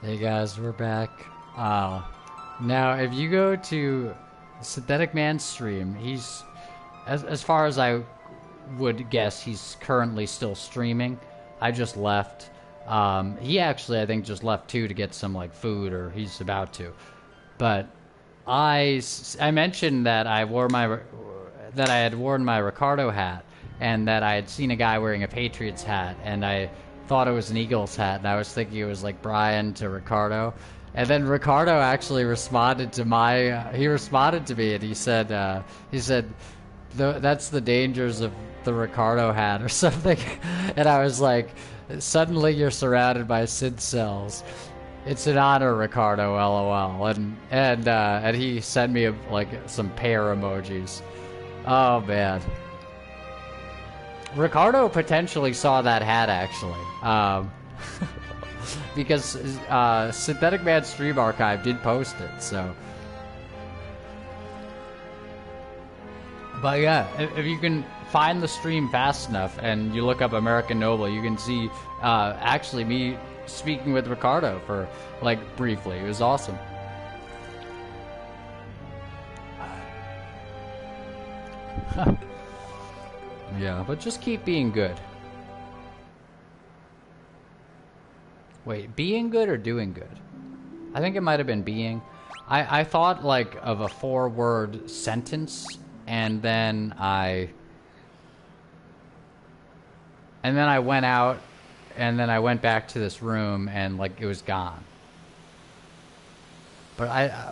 Hey guys, we're back. Now, if you go to Synthetic Man's stream, he's, as far as I would guess, he's currently still streaming. I just left. He actually, I think, just left too to get some like food, or he's about to. But I mentioned that that I had worn my Ricardo hat, and that I had seen a guy wearing a Patriots hat, and I thought it was an Eagles hat, and I was thinking it was like Brian to Ricardo. And then Ricardo actually responded to he responded to me, and he said, that's the dangers of the Ricardo hat or something. And I was like, suddenly you're surrounded by Sid cells. It's an honor, Ricardo. LOL. And he sent me like some pear emojis. Oh man, Ricardo potentially saw that hat actually, because Synthetic Man Stream Archive did post it. So, but yeah, if you can find the stream fast enough and you look up American Noble, you can see actually me speaking with Ricardo for like briefly. It was awesome. Yeah, but just keep being good. Wait, being good or doing good? I think it might have been being. I thought like of a 4-word sentence, and then I went out, and then I went back to this room, and like it was gone. But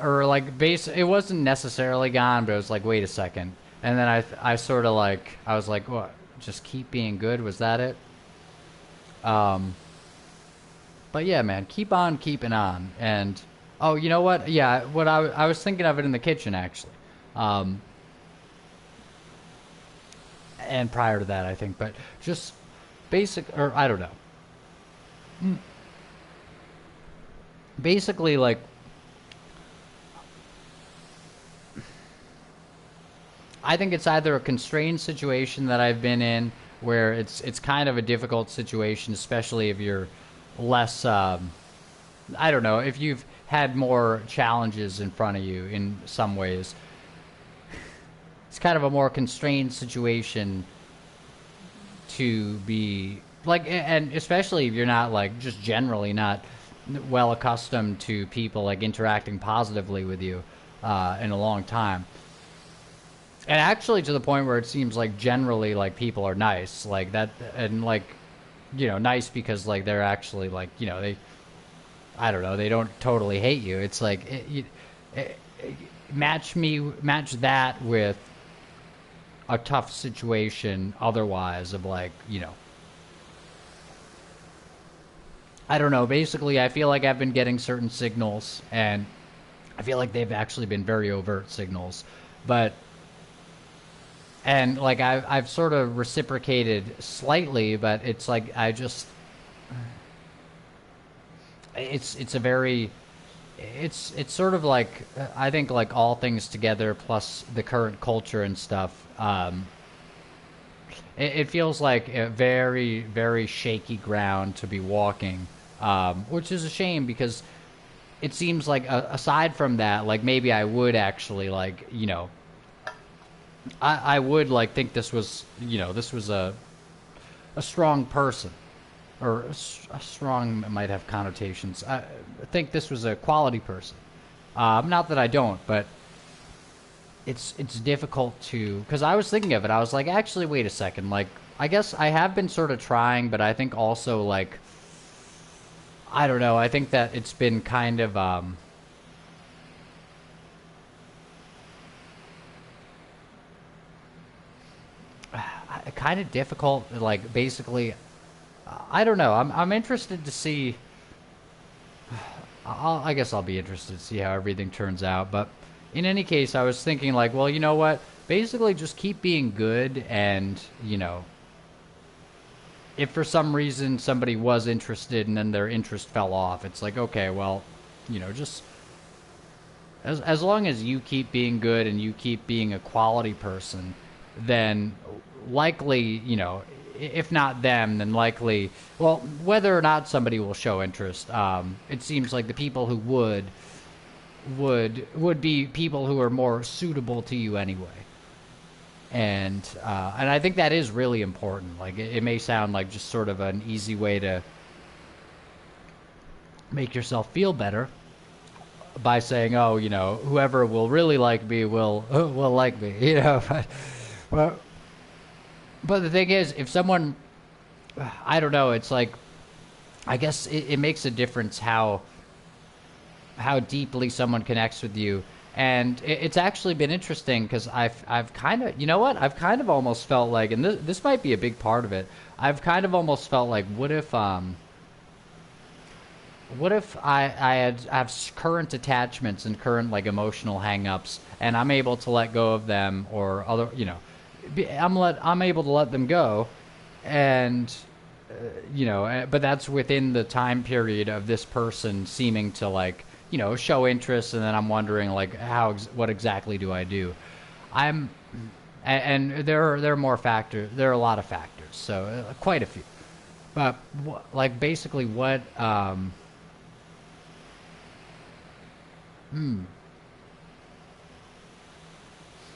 it wasn't necessarily gone, but it was like, wait a second. And then I sort of like, I was like, what? Just keep being good? Was that it? But yeah, man, keep on keeping on. And, oh, you know what? Yeah, I was thinking of it in the kitchen, actually. And prior to that, I think. But just or I don't know. Basically, like, I think it's either a constrained situation that I've been in, where it's kind of a difficult situation, especially if you're less. I don't know, if you've had more challenges in front of you in some ways. It's kind of a more constrained situation to be like, and especially if you're not like just generally not well accustomed to people like interacting positively with you in a long time. And actually to the point where it seems like generally like people are nice like that, and like, you know, nice because like they're actually like, you know, I don't know, they don't totally hate you. It's like match that with a tough situation otherwise of like, you know, I don't know, basically I feel like I've been getting certain signals, and I feel like they've actually been very overt signals, but and like I've sort of reciprocated slightly, but it's like it's a very it's sort of like, I think like all things together plus the current culture and stuff, it feels like a very very shaky ground to be walking, which is a shame because it seems like aside from that, like maybe I would actually like, you know, I would like think this was, you know, this was a strong person, or a strong might have connotations. I think this was a quality person. Not that I don't, but it's difficult to, because I was thinking of it. I was like, actually, wait a second. Like, I guess I have been sort of trying, but I think also like, I don't know. I think that it's been kind of kind of difficult. Like, basically, I don't know. I'm interested to see. I guess I'll be interested to see how everything turns out. But in any case, I was thinking like, well, you know what? Basically, just keep being good, and you know, if for some reason somebody was interested and then their interest fell off, it's like, okay, well, you know, just as long as you keep being good and you keep being a quality person, then likely, you know, if not them, then likely, well, whether or not somebody will show interest, it seems like the people who would be people who are more suitable to you anyway. And I think that is really important. Like it may sound like just sort of an easy way to make yourself feel better by saying, "Oh, you know, whoever will really like me will like me," you know. But the thing is, if someone, I don't know, it's like, I guess it makes a difference how deeply someone connects with you. And it's actually been interesting because I've kind of, you know what, I've kind of almost felt like, and this might be a big part of it, I've kind of almost felt like, what if I have current attachments and current like emotional hangups, and I'm able to let go of them, or other, you know, I'm able to let them go, and you know, but that's within the time period of this person seeming to, like, you know, show interest, and then I'm wondering like what exactly do I do? And there are more factors. There are a lot of factors, so quite a few. But like basically what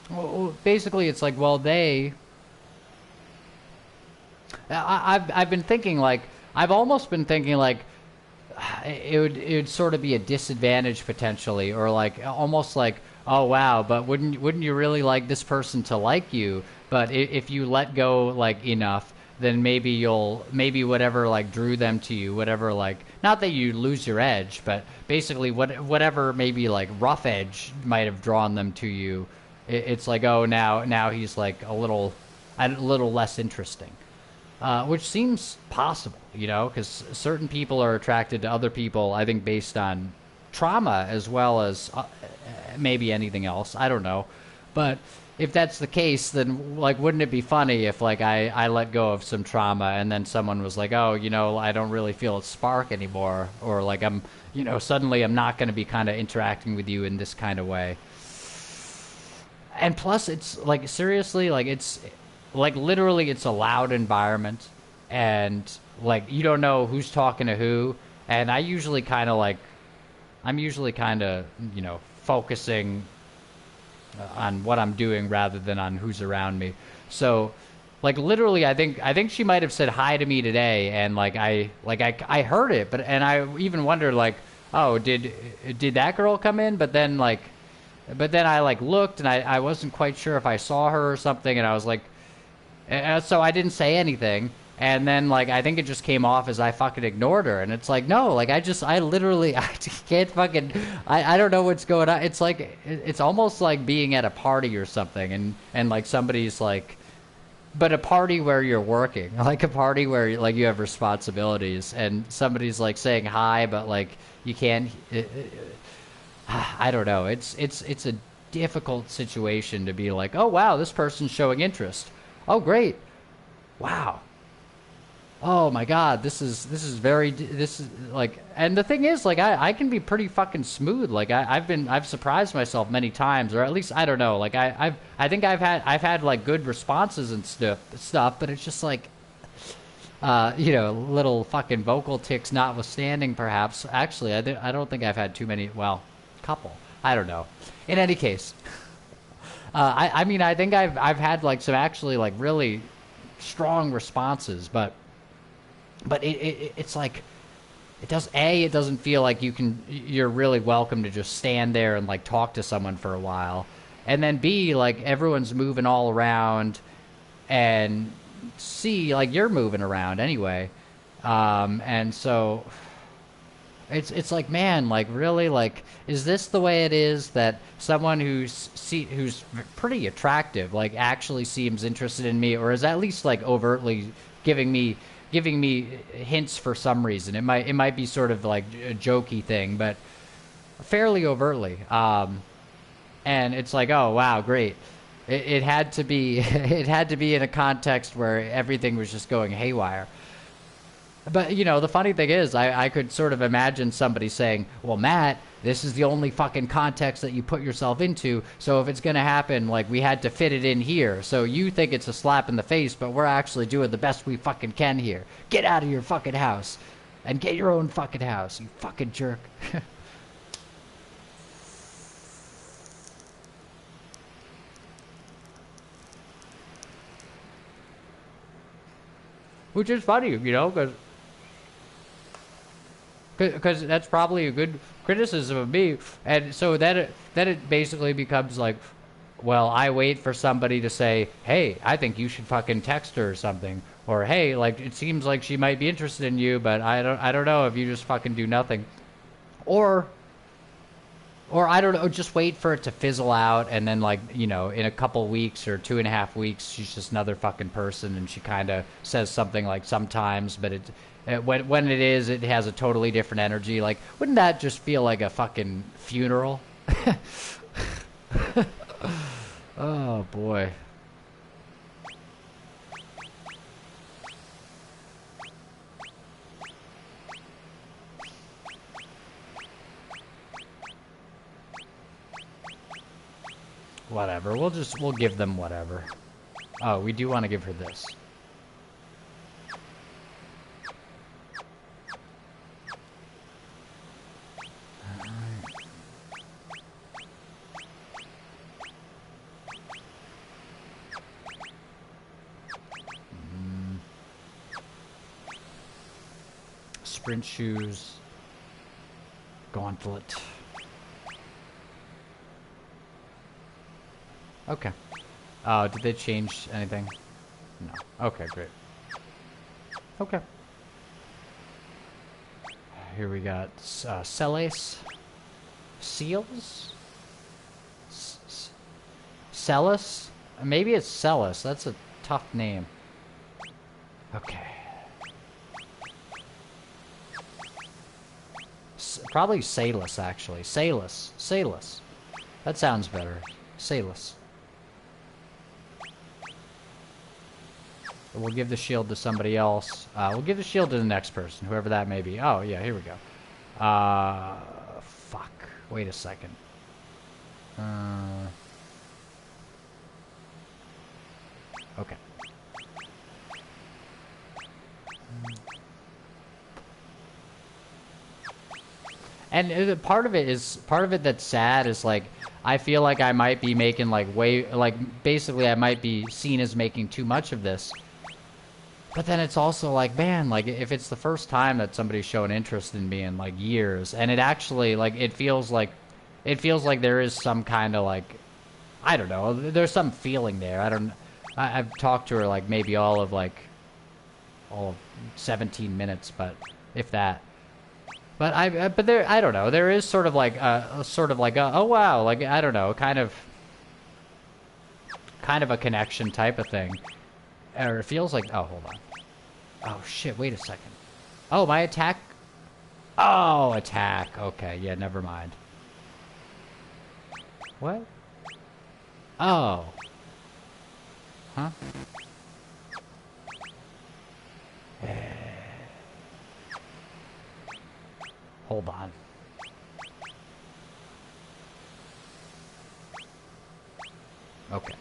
well, basically it's like, well, I've been thinking, like, I've almost been thinking like it would sort of be a disadvantage potentially, or like almost like, oh wow, but wouldn't you really like this person to like you? But if you let go like enough, then maybe whatever like drew them to you, whatever, like, not that you lose your edge, but basically whatever maybe like rough edge might have drawn them to you, it's like, oh, now he's like a little less interesting. Which seems possible, you know, because certain people are attracted to other people, I think, based on trauma as well as maybe anything else. I don't know. But if that's the case, then, like, wouldn't it be funny if, like, I let go of some trauma and then someone was like, oh, you know, I don't really feel a spark anymore, or, like, you know, suddenly I'm not going to be kind of interacting with you in this kind of way. And plus, it's, like, seriously, like, it's... like literally it's a loud environment, and like you don't know who's talking to who, and I'm usually kind of, you know, focusing on what I'm doing rather than on who's around me. So like literally I think she might have said hi to me today, and like I heard it, but, and I even wondered like, oh, did that girl come in? But then I like looked, and I wasn't quite sure if I saw her or something, and I was like, so I didn't say anything, and then like I think it just came off as I fucking ignored her, and it's like, no, like I literally I can't fucking, I don't know what's going on. It's like it's almost like being at a party or something, and like somebody's like, but a party where you're working, like a party where like you have responsibilities, and somebody's like saying hi, but like you can't. I don't know. It's a difficult situation to be like, oh wow, this person's showing interest. Oh great, wow. Oh my God, this is like, and the thing is, like, I can be pretty fucking smooth. Like I've surprised myself many times, or at least I don't know. Like I think I've had like good responses and stuff, but it's just like, you know, little fucking vocal tics notwithstanding, perhaps. Actually, I don't think I've had too many. Well, couple. I don't know. In any case. I mean, I think I've had like some actually like really strong responses, but it's like it doesn't feel like you're really welcome to just stand there and like talk to someone for a while, and then B, like everyone's moving all around, and C, like you're moving around anyway, and so. It's like, man, like really, like, is this the way it is that someone who's pretty attractive, like, actually seems interested in me, or is at least like overtly giving me hints for some reason? It might be sort of like a jokey thing, but fairly overtly. And it's like, oh wow, great. It had to be it had to be in a context where everything was just going haywire. But, you know, the funny thing is, I could sort of imagine somebody saying, well, Matt, this is the only fucking context that you put yourself into. So if it's going to happen, like, we had to fit it in here. So you think it's a slap in the face, but we're actually doing the best we fucking can here. Get out of your fucking house and get your own fucking house, you fucking jerk. Which is funny, you know, because that's probably a good criticism of me, and so then it basically becomes like, well, I wait for somebody to say, hey, I think you should fucking text her or something, or hey, like it seems like she might be interested in you, but I don't know if you just fucking do nothing, or or I don't know, just wait for it to fizzle out, and then, like, you know, in a couple weeks or 2.5 weeks, she's just another fucking person, and she kind of says something like sometimes, but when it is, it has a totally different energy. Like, wouldn't that just feel like a fucking funeral? Oh boy. Whatever. We'll give them whatever. Oh, we do want to give her this. Sprint shoes. Gauntlet. Okay. Oh, did they change anything? No. Okay, great. Okay. Here we got Celes. Seals? Celis? Maybe it's Celis. That's a tough name. Okay. Probably Salus, actually. Salus. Salus. That sounds better. Salus. We'll give the shield to somebody else. We'll give the shield to the next person, whoever that may be. Oh, yeah, here we go. Fuck. Wait a second. Okay. And part of it that's sad is, like, I feel like I might be making, like, basically I might be seen as making too much of this. But then it's also like, man, like, if it's the first time that somebody's shown interest in me in, like, years, and it actually, like, it feels like there is some kind of, like, I don't know, there's some feeling there. I've talked to her, like, maybe all of 17 minutes, but if that. But I don't know, there is sort of like oh wow, like, I don't know, kind of a connection type of thing. Or it feels like, oh, hold on. Oh, shit, wait a second. Oh, my attack? Oh, attack. Okay, yeah, never mind. What? Oh. Huh? Hold on. Okay.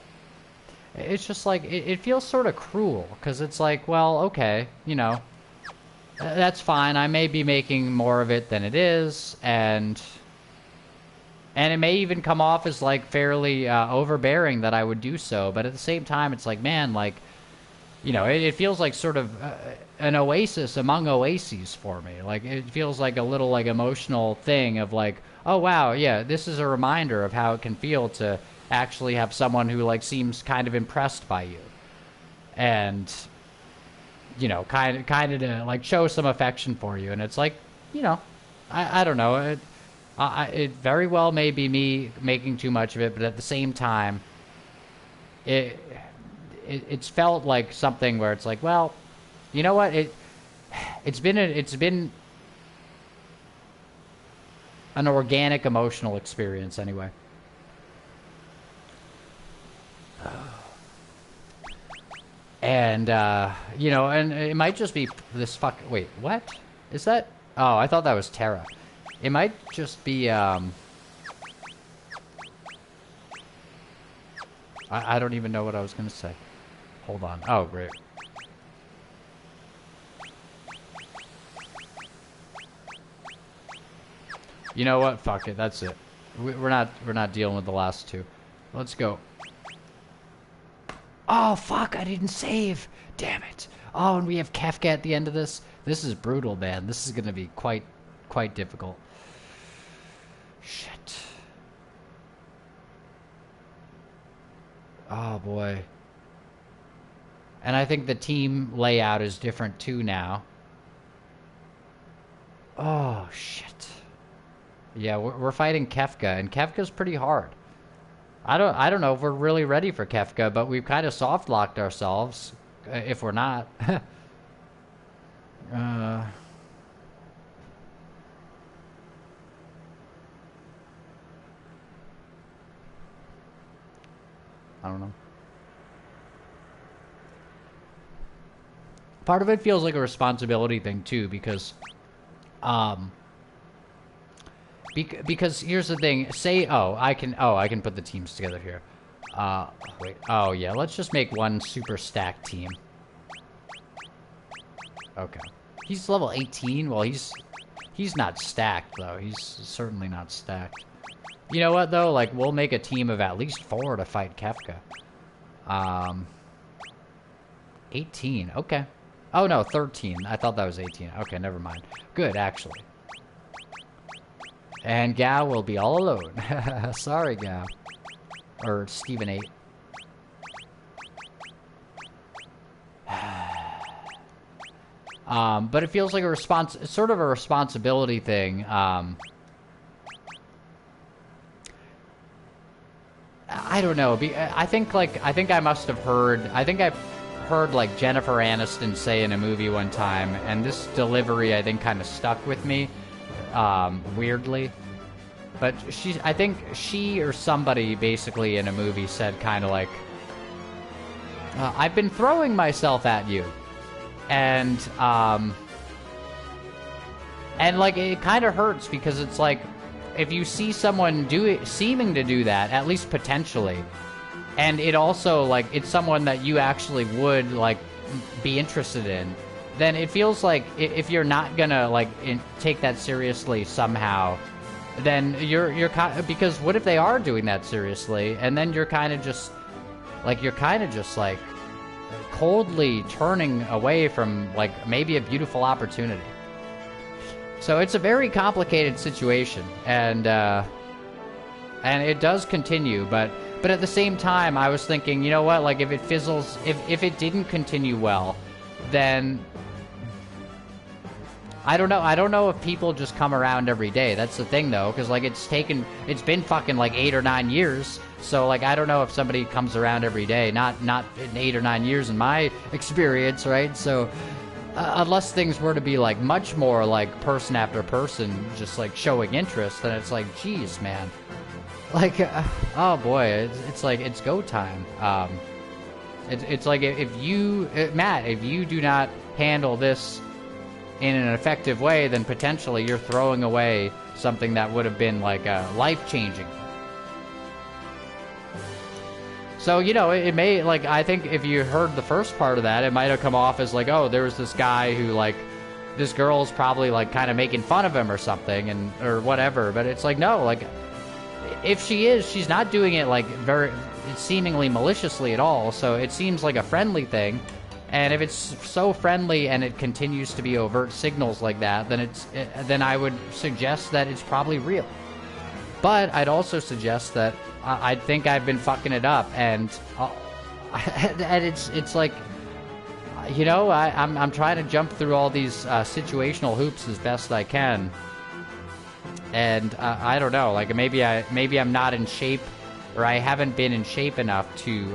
It's just like, it feels sort of cruel, because it's like, well, okay, you know, that's fine. I may be making more of it than it is, and it may even come off as, like, fairly overbearing that I would do so, but at the same time, it's like, man, like, you know, it feels like sort of an oasis among oases for me. Like, it feels like a little, like, emotional thing of, like, oh, wow, yeah, this is a reminder of how it can feel to actually have someone who, like, seems kind of impressed by you, and, you know, kind of to, like, show some affection for you. And it's like, you know, I don't know, it very well may be me making too much of it, but at the same time, it's felt like something where it's like, well, you know what, it's been an organic emotional experience anyway. And, you know, and it might just be this wait, what? Is that? Oh, I thought that was Terra. It might just be, I don't even know what I was gonna say. Hold on. Oh, great. You know what? Fuck it. That's it. We're not dealing with the last two. Let's go. Oh, fuck, I didn't save. Damn it. Oh, and we have Kefka at the end of this. This is brutal, man. This is going to be quite difficult. Shit. Oh, boy. And I think the team layout is different, too, now. Oh, shit. Yeah, we're fighting Kefka, and Kefka's pretty hard. I don't know if we're really ready for Kefka, but we've kind of soft locked ourselves. If we're not, I don't know. Part of it feels like a responsibility thing too, because because here's the thing. Say, I can put the teams together here. Wait. Oh, yeah. Let's just make one super stacked team. Okay. He's level 18. Well, he's not stacked, though. He's certainly not stacked. You know what, though? Like, we'll make a team of at least 4 to fight Kefka. 18. Okay. Oh, no, 13. I thought that was 18. Okay, never mind. Good, actually. And Gao will be all alone. Sorry, Gao. Or Steven 8. But it feels like it's sort of a responsibility thing. I don't know. I think I must have heard. I think I've heard like Jennifer Aniston say in a movie one time, and this delivery I think kind of stuck with me. Weirdly, but I think she or somebody basically in a movie said kind of like, I've been throwing myself at you, and like it kind of hurts because it's like if you see someone seeming to do that, at least potentially, and it also like it's someone that you actually would like be interested in, then it feels like if you're not gonna like take that seriously somehow, then you're kind of, because what if they are doing that seriously, and then you're kind of just like coldly turning away from like maybe a beautiful opportunity. So it's a very complicated situation, and it does continue, but at the same time I was thinking, you know what, like if it fizzles, if it didn't continue well, then I don't know if people just come around every day. That's the thing, though, because like it's been fucking like 8 or 9 years. So like I don't know if somebody comes around every day. Not in 8 or 9 years in my experience, right? So unless things were to be like much more like person after person, just like showing interest, then it's like, geez, man, like oh boy, it's like it's go time. It's like if you Matt, if you do not handle this in an effective way, then potentially you're throwing away something that would have been like life-changing. So, you know, it may, like, I think if you heard the first part of that, it might have come off as like, oh, there was this guy who, like, this girl's probably, like, kind of making fun of him or something, and or whatever. But it's like, no, like, if she is, she's not doing it, like, very seemingly maliciously at all. So it seems like a friendly thing. And if it's so friendly and it continues to be overt signals like that, then I would suggest that it's probably real. But I'd also suggest that I think I've been fucking it up, and it's like, you know, I'm trying to jump through all these situational hoops as best I can, and I don't know, like maybe I'm not in shape, or I haven't been in shape enough to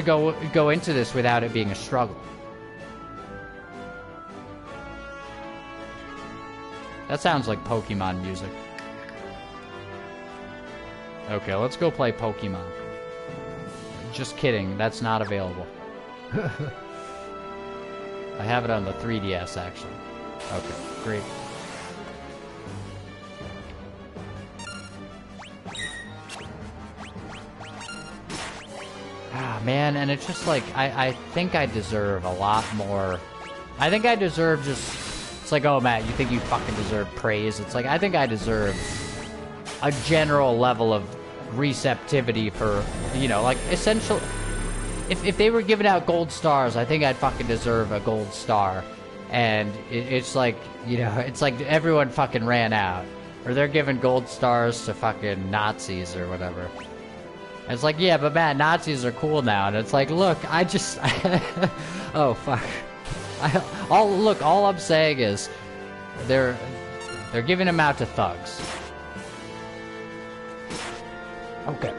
go into this without it being a struggle. That sounds like Pokemon music. Okay, let's go play Pokemon. Just kidding. That's not available. I have it on the 3DS, actually. Okay, great. Ah, man, and it's just like, I think I deserve a lot more. I think I deserve just... It's like, oh, Matt, you think you fucking deserve praise? It's like, I think I deserve a general level of receptivity for, you know, like, essential... If they were giving out gold stars, I think I'd fucking deserve a gold star. And it's like, you know, it's like everyone fucking ran out. Or they're giving gold stars to fucking Nazis or whatever. And it's like, yeah, but man, Nazis are cool now. And it's like, look, I just... oh, fuck. All I'm saying is, they're giving them out to thugs. Okay.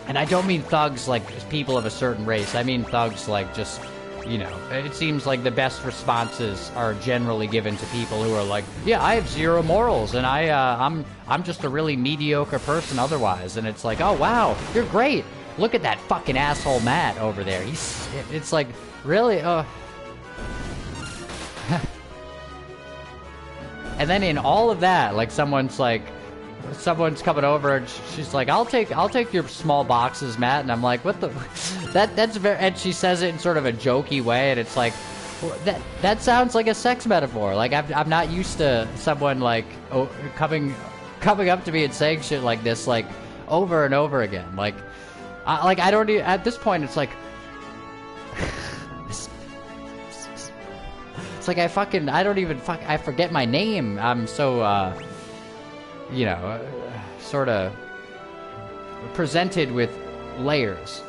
And I don't mean thugs like people of a certain race. I mean thugs like just, you know, it seems like the best responses are generally given to people who are like, yeah, I have zero morals and I'm just a really mediocre person otherwise. And it's like, oh wow, you're great. Look at that fucking asshole Matt over there. It's like, really? And then in all of that, like someone's coming over and she's like, I'll take your small boxes, Matt. And I'm like, what the, that's very, and she says it in sort of a jokey way. And it's like, well, that sounds like a sex metaphor. Like I'm not used to someone like coming up to me and saying shit like this, like over and over again. Like I don't even, at this point, it's like, it's like I forget my name. I'm so, you know, sort of presented with layers.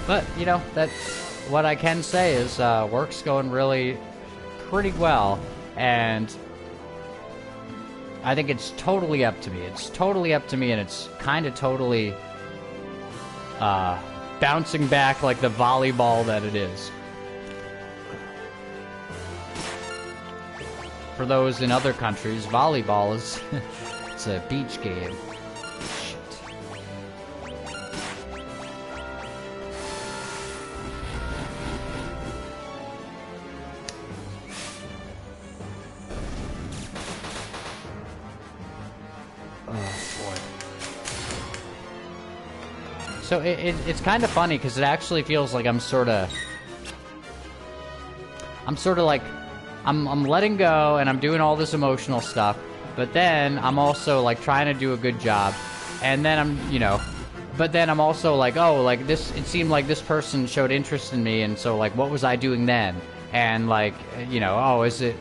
But, you know, that's what I can say is work's going really pretty well, and I think it's totally up to me. It's totally up to me, and it's kind of totally bouncing back like the volleyball that it is. For those in other countries, volleyball is it's a beach game. So it's kind of funny because it actually feels like I'm sort of like I'm letting go and I'm doing all this emotional stuff, but then I'm also like trying to do a good job, and then but then I'm also like, oh, like this, it seemed like this person showed interest in me, and so like what was I doing then? And like, you know, oh, is it?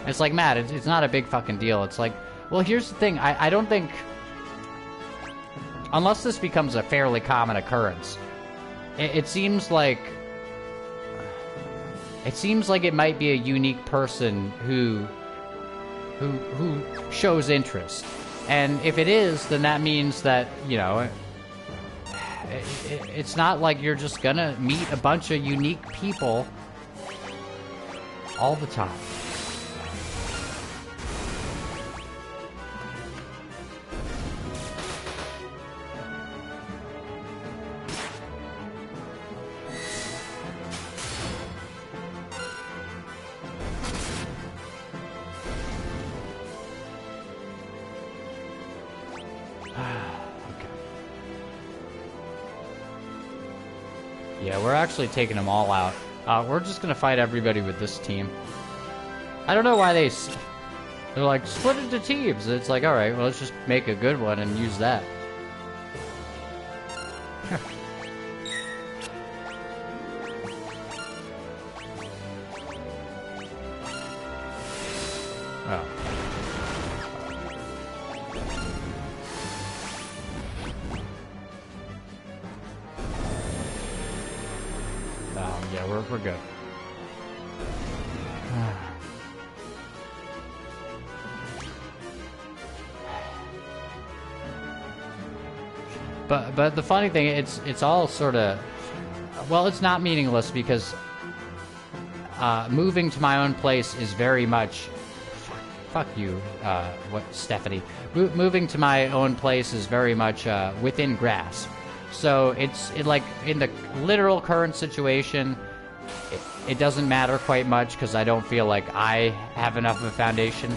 It's like, Matt, it's not a big fucking deal. It's like, well, here's the thing, I don't think. Unless this becomes a fairly common occurrence, it seems like it might be a unique person who shows interest, and if it is, then that means that, you know, it's not like you're just gonna meet a bunch of unique people all the time. Yeah, we're actually taking them all out. We're just gonna fight everybody with this team. I don't know why they're like, split into teams. It's like, alright, well, let's just make a good one and use that. Oh. we're good. But the funny thing, it's all sort of, well, it's not meaningless because moving to my own place is very much, fuck you, Stephanie. Moving to my own place is very much within grasp. So it's like in the literal current situation, it doesn't matter quite much because I don't feel like I have enough of a foundation.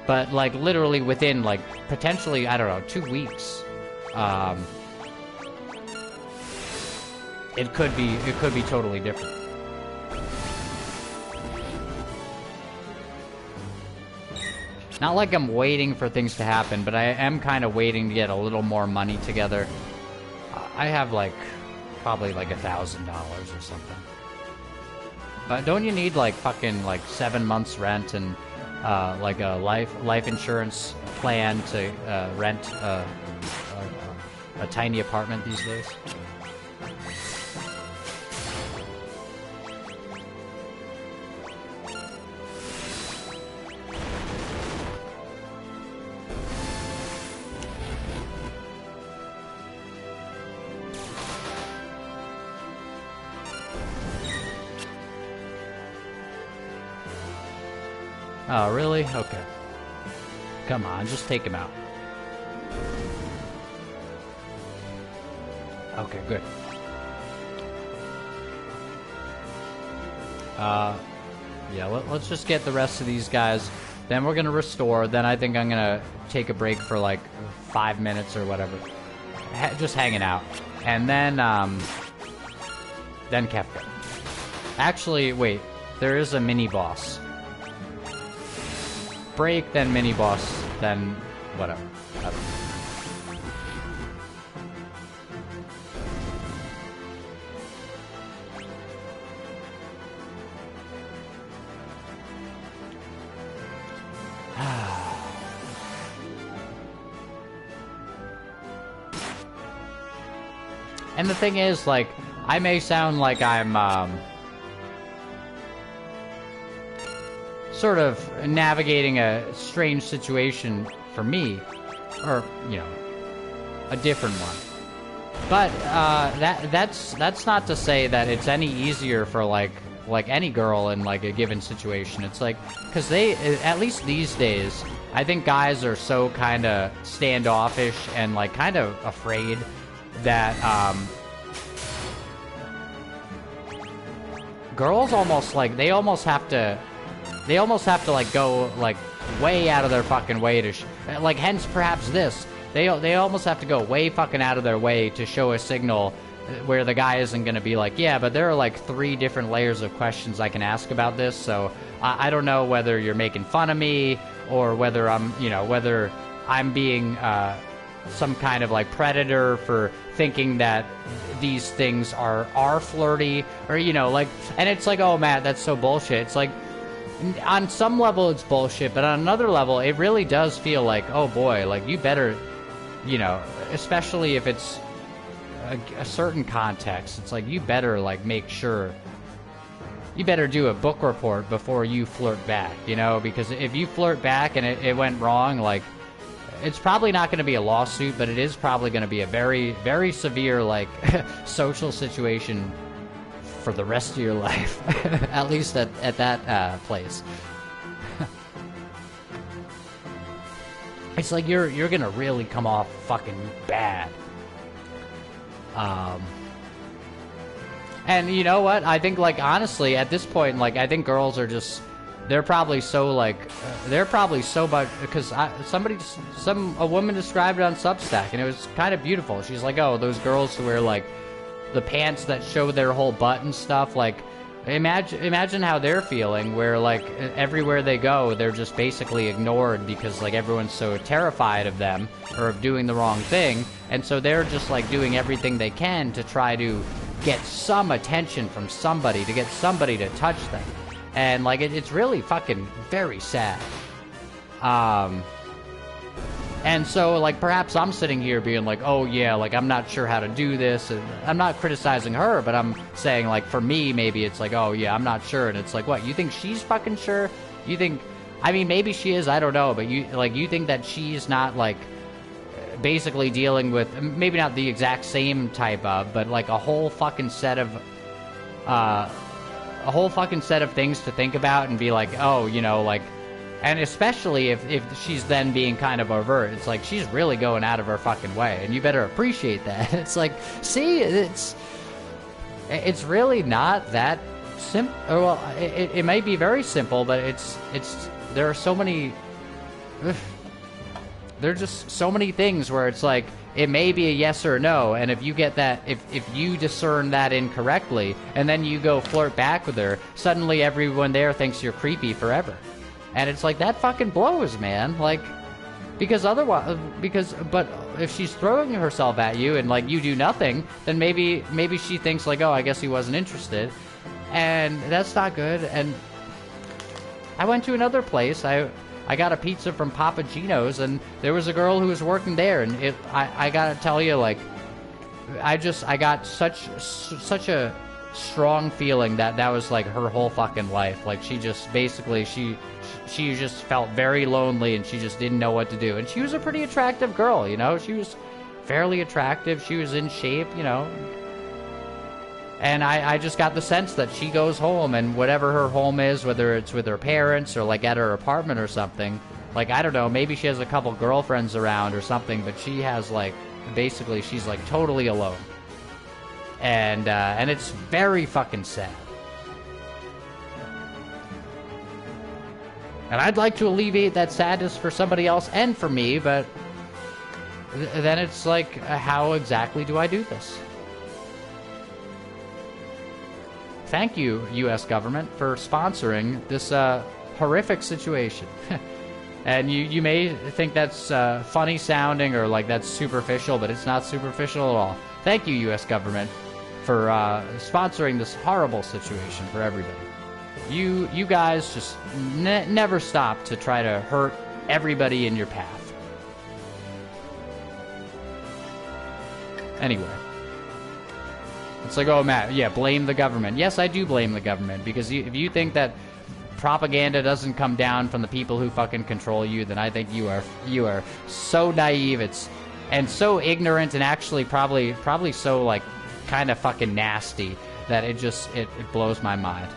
But like literally within like potentially, I don't know, 2 weeks. It could be totally different. Not like I'm waiting for things to happen, but I am kind of waiting to get a little more money together. I have like probably like $1,000 or something. But don't you need like fucking like 7 months rent and like a life insurance plan to rent a tiny apartment these days? Oh, really? Okay. Come on, just take him out. Okay, good. Yeah, let's just get the rest of these guys. Then we're gonna restore. Then I think I'm gonna take a break for like 5 minutes or whatever. Just hanging out. And then Kefka. Actually, wait. There is a mini-boss. Break, then mini-boss, then whatever. I don't know. And the thing is, like, I may sound like I'm, sort of navigating a strange situation for me, or, you know, a different one. But, that's not to say that it's any easier for, like any girl in, like, a given situation. It's like, because they, at least these days, I think guys are so kind of standoffish and, like, kind of afraid that girls almost like they almost have to like go like way out of their fucking way to like, hence perhaps this, they almost have to go way fucking out of their way to show a signal where the guy isn't gonna be like, yeah, but there are like 3 different layers of questions I can ask about this, so I don't know whether you're making fun of me or whether I'm, you know, whether I'm being some kind of like predator for thinking that these things are flirty, or, you know, like, and it's like, oh, Matt, that's so bullshit. It's like, on some level it's bullshit, but on another level it really does feel like, oh boy, like, you better, you know, especially if it's a certain context, it's like, you better like make sure, you better do a book report before you flirt back, you know, because if you flirt back and it went wrong, like, it's probably not going to be a lawsuit, but it is probably going to be a very, very severe, like, social situation for the rest of your life. At least at that place. It's like you're going to really come off fucking bad. And you know what? I think, like, honestly, at this point, like, I think girls are just... They're probably so, like, they're probably so much, because a woman described it on Substack, and it was kind of beautiful. She's like, oh, those girls who wear, like, the pants that show their whole butt and stuff, like, imagine how they're feeling, where, like, everywhere they go, they're just basically ignored because, like, everyone's so terrified of them, or of doing the wrong thing, and so they're just, like, doing everything they can to try to get some attention from somebody, to get somebody to touch them. And, like, it's really fucking very sad. And so, like, perhaps I'm sitting here being like, oh, yeah, like, I'm not sure how to do this. And I'm not criticizing her, but I'm saying, like, for me, maybe it's like, oh, yeah, I'm not sure. And it's like, what, you think she's fucking sure? You think, I mean, maybe she is, I don't know. But you think that she's not, like, basically dealing with, maybe not the exact same type of, but, like, a whole fucking set of things to think about and be like, oh, you know, like, and especially if she's then being kind of overt, it's like she's really going out of her fucking way, and you better appreciate that. It's like, see, it's really not that simple. Well, it might be very simple, but it's there are so many. There are just so many things where it's like it may be a yes or no, and if you get that, if you discern that incorrectly, and then you go flirt back with her, suddenly everyone there thinks you're creepy forever. And it's like, that fucking blows, man. Like, but if she's throwing herself at you and, like, you do nothing, then maybe she thinks, like, oh, I guess he wasn't interested. And that's not good. And I went to another place. I got a pizza from Papa Gino's, and there was a girl who was working there. And I gotta tell you, like, I got such a strong feeling that was, like, her whole fucking life. Like, she just basically, she just felt very lonely, and she just didn't know what to do. And she was a pretty attractive girl, you know? She was fairly attractive. She was in shape, you know? And I just got the sense that she goes home, and whatever her home is, whether it's with her parents or, like, at her apartment or something, like, I don't know, maybe she has a couple girlfriends around or something, but she has, like, basically, she's, like, totally alone. And it's very fucking sad. And I'd like to alleviate that sadness for somebody else and for me, but then it's like, how exactly do I do this? Thank you, U.S. government, for sponsoring this horrific situation. And you may think that's funny sounding or like that's superficial, but it's not superficial at all. Thank you, U.S. government, for sponsoring this horrible situation for everybody. You guys just never stop to try to hurt everybody in your path. Anyway. It's like, oh, Matt, yeah, blame the government. Yes, I do blame the government, because if you think that propaganda doesn't come down from the people who fucking control you, then I think you are so naive, and so ignorant, and actually probably so, like, kind of fucking nasty that it blows my mind.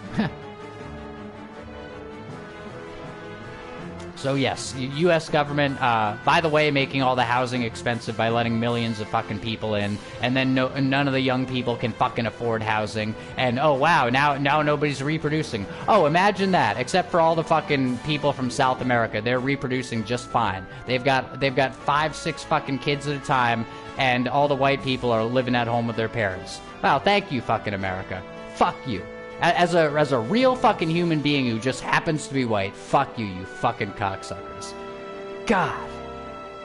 So yes, U.S. government, by the way, making all the housing expensive by letting millions of fucking people in, and then none of the young people can fucking afford housing, and oh wow, now nobody's reproducing. Oh, imagine that, except for all the fucking people from South America. They're reproducing just fine. They've got 5-6 fucking kids at a time, and all the white people are living at home with their parents. Wow, thank you, fucking America. Fuck you. As a real fucking human being who just happens to be white, fuck you, you fucking cocksuckers. God.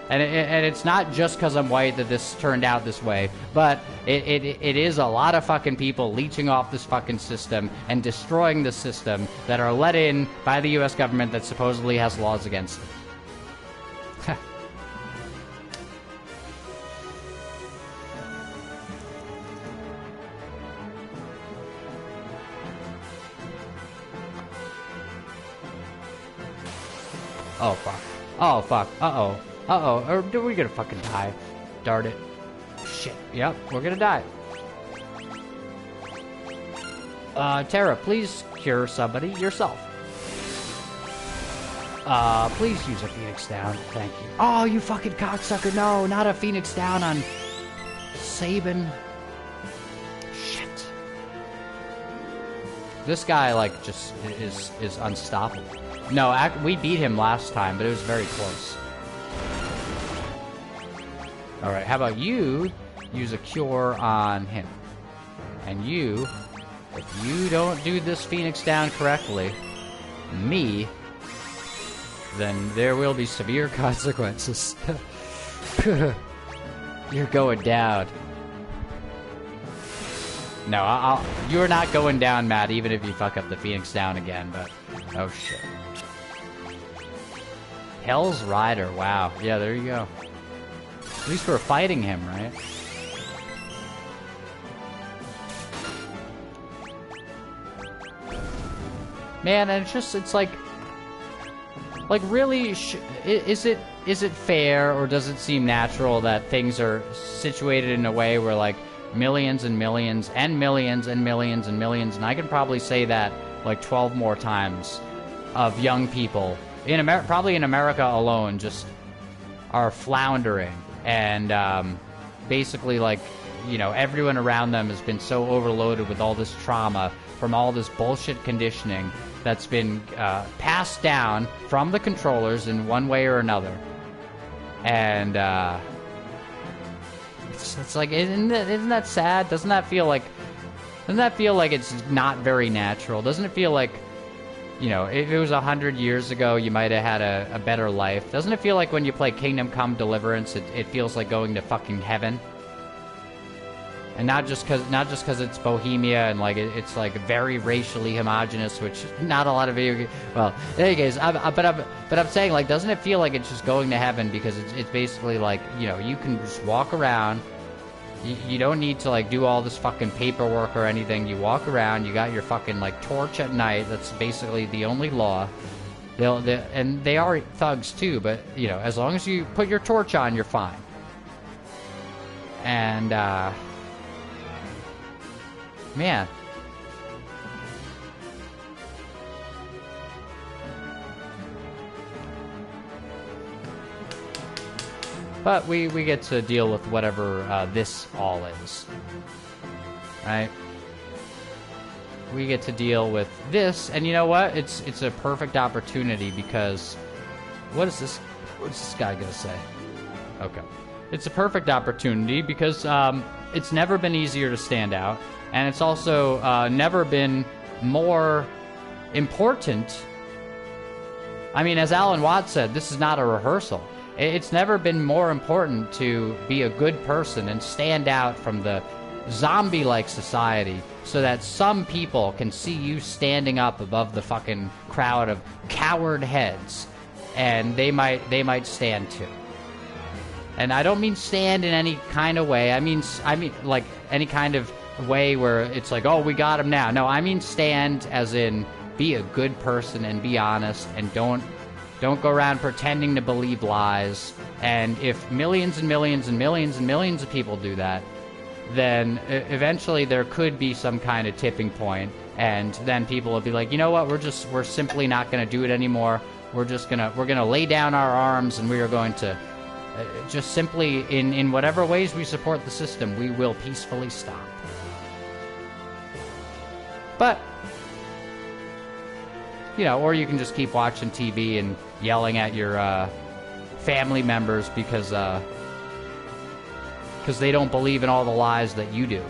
And it's not just because I'm white that this turned out this way, but it is a lot of fucking people leeching off this fucking system and destroying the system that are let in by the U.S. government that supposedly has laws against it. Oh, fuck. Oh, fuck. Uh-oh. Uh-oh. Or are we gonna fucking die? Darn it. Shit. Yep, we're gonna die. Tara, please cure somebody yourself. Please use a Phoenix Down. Thank you. Oh, you fucking cocksucker. No, not a Phoenix Down on Sabin. Shit. This guy, like, just is unstoppable. No, we beat him last time, but it was very close. Alright, how about you use a cure on him? And you, if you don't do this Phoenix Down correctly, me, then there will be severe consequences. You're going down. No, you're not going down, Matt, even if you fuck up the Phoenix Down again, but... Oh, shit. Hell's Rider. Wow. Yeah, there you go. At least we're fighting him, right? Man, and it's like really, is it fair, or does it seem natural that things are situated in a way where like millions and millions and millions and millions and millions, and I can probably say that like 12 more times, of young people in America, probably in America alone, just are floundering, and basically, like, you know, everyone around them has been so overloaded with all this trauma from all this bullshit conditioning that's been passed down from the controllers in one way or another. And it's like, isn't that sad? Doesn't that feel like it's not very natural? Doesn't it feel like, you know, if it was 100 years ago, you might have had a better life? Doesn't it feel like when you play Kingdom Come Deliverance, it feels like going to fucking heaven? And not just because it's Bohemia and like it's like very racially homogenous, which not a lot of video games. Well, in any case, but I'm saying, like, doesn't it feel like it's just going to heaven, because it's basically like, you know, you can just walk around. You don't need to like do all this fucking paperwork or anything. You walk around. You got your fucking like torch at night. That's basically the only law. And they are thugs too, but you know, as long as you put your torch on, you're fine. And man. But we get to deal with whatever this all is. Right? We get to deal with this, and you know what? It's a perfect opportunity, because what's this guy gonna say? Okay. It's a perfect opportunity because it's never been easier to stand out, and it's also never been more important. I mean, as Alan Watts said, this is not a rehearsal. It's never been more important to be a good person and stand out from the zombie-like society, so that some people can see you standing up above the fucking crowd of coward heads, and they might stand too. And I don't mean stand in any kind of way. I mean like any kind of way where it's like, oh, we got him now. No, I mean stand as in be a good person and be honest, and don't go around pretending to believe lies. And if millions and millions and millions and millions of people do that, then eventually there could be some kind of tipping point, and then people will be like, you know what, we're simply not going to do it anymore. We're gonna lay down our arms, and we are going to just simply, in whatever ways we support the system, we will peacefully stop. But, you know, or you can just keep watching TV and yelling at your family members because they don't believe in all the lies that you do.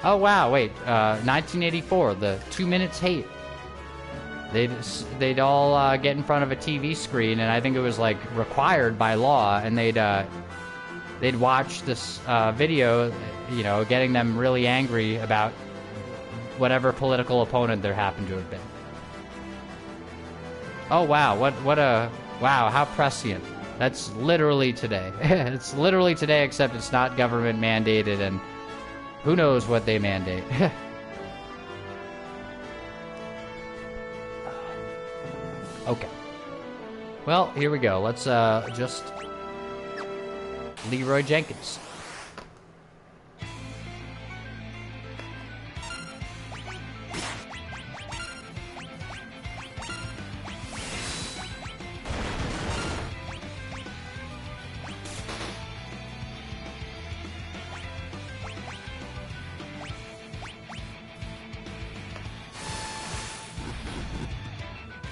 Oh wow, wait, 1984, the 2 Minutes Hate. They'd all get in front of a TV screen, and I think it was like required by law, and they'd watch this video, you know, getting them really angry about whatever political opponent there happened to have been. Oh wow, wow, how prescient. That's literally today. It's literally today, except it's not government mandated, and who knows what they mandate. Okay. Well, here we go. Let's just Leroy Jenkins.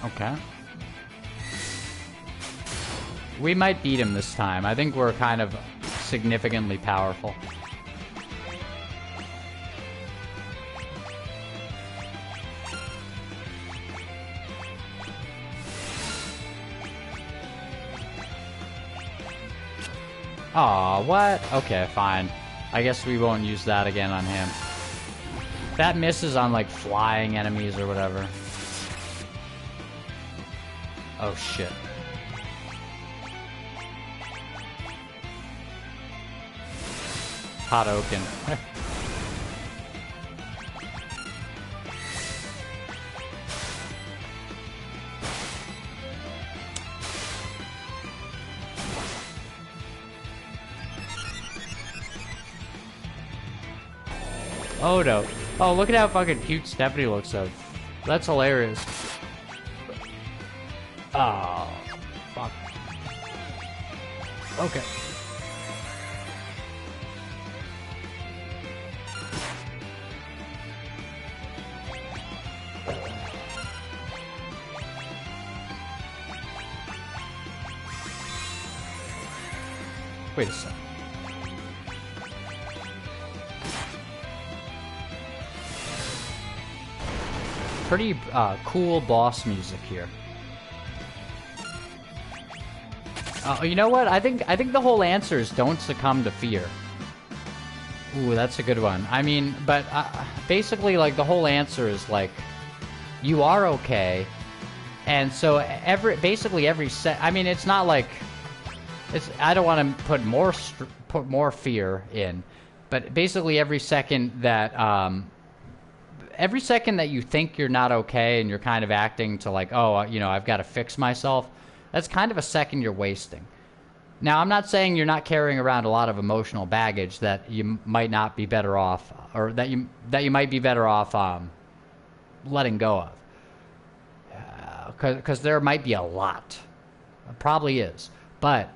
Okay. We might beat him this time. I think we're kind of significantly powerful. Aw, what? Okay, fine. I guess we won't use that again on him. That misses on, like, flying enemies or whatever. Oh, shit. Hadouken. Oh no. Oh, look at how fucking cute Stephanie looks though. That's hilarious. Oh, fuck. Okay. Wait a second. Pretty cool boss music here. You know what? I think the whole answer is don't succumb to fear. Ooh, that's a good one. I mean, but basically, like, the whole answer is like, you are okay, and so basically every set. I mean, it's not like it's. I don't want to put more fear in, but basically every second that you think you're not okay and you're kind of acting to like, oh, you know, I've got to fix myself, that's kind of a second you're wasting. Now, I'm not saying you're not carrying around a lot of emotional baggage that you might not be better off, or that you might be better off letting go of, because there might be a lot. It probably is, but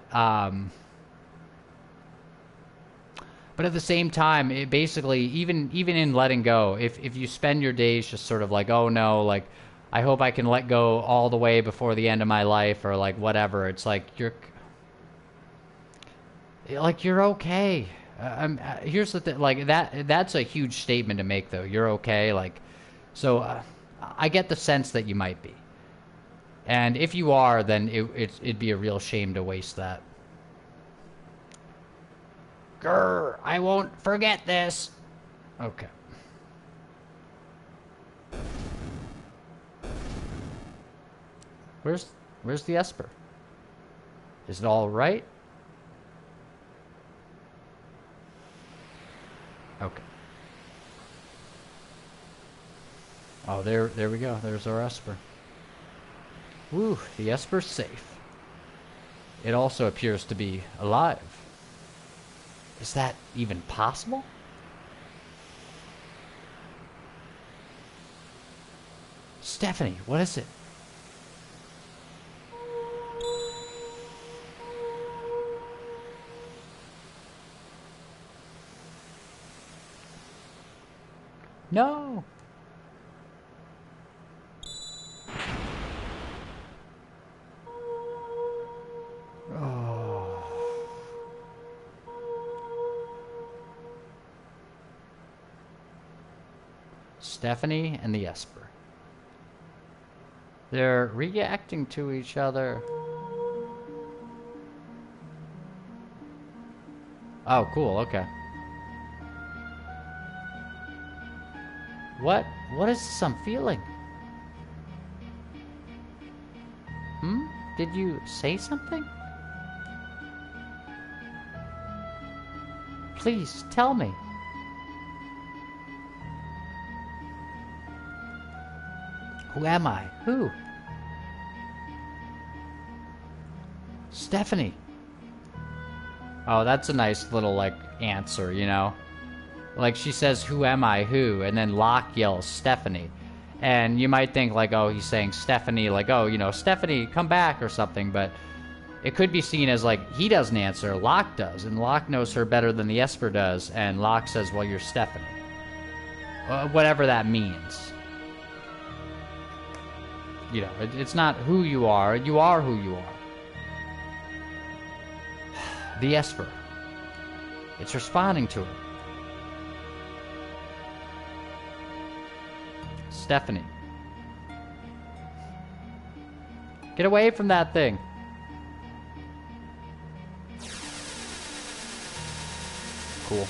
at the same time, it basically, even in letting go, if you spend your days just sort of like, oh no, like, I hope I can let go all the way before the end of my life, or like whatever, it's like you're okay. Here's the thing, like, that's a huge statement to make, though. You're okay, like, so I get the sense that you might be, and if you are, then it'd be a real shame to waste that. Grr, I won't forget this. Okay. Where's the Esper? Is it all right? Okay. Oh, there we go. There's our Esper. Woo, the Esper's safe. It also appears to be alive. Is that even possible? Stephanie, what is it? No. Oh. Stephanie and the Esper. They're reacting to each other. Oh, cool, okay. What is this I'm feeling? Did you say something? Please, tell me. Who am I? Who? Stephanie. Oh, that's a nice little, like, answer, you know? Like, she says, who am I, who? And then Locke yells, Stephanie. And you might think, like, oh, he's saying Stephanie, like, oh, you know, Stephanie, come back or something. But it could be seen as, like, he doesn't answer, Locke does. And Locke knows her better than the Esper does. And Locke says, well, you're Stephanie. Whatever that means. You know, it's not who you are who you are. The Esper. It's responding to her. Stephanie. Get away from that thing. cool.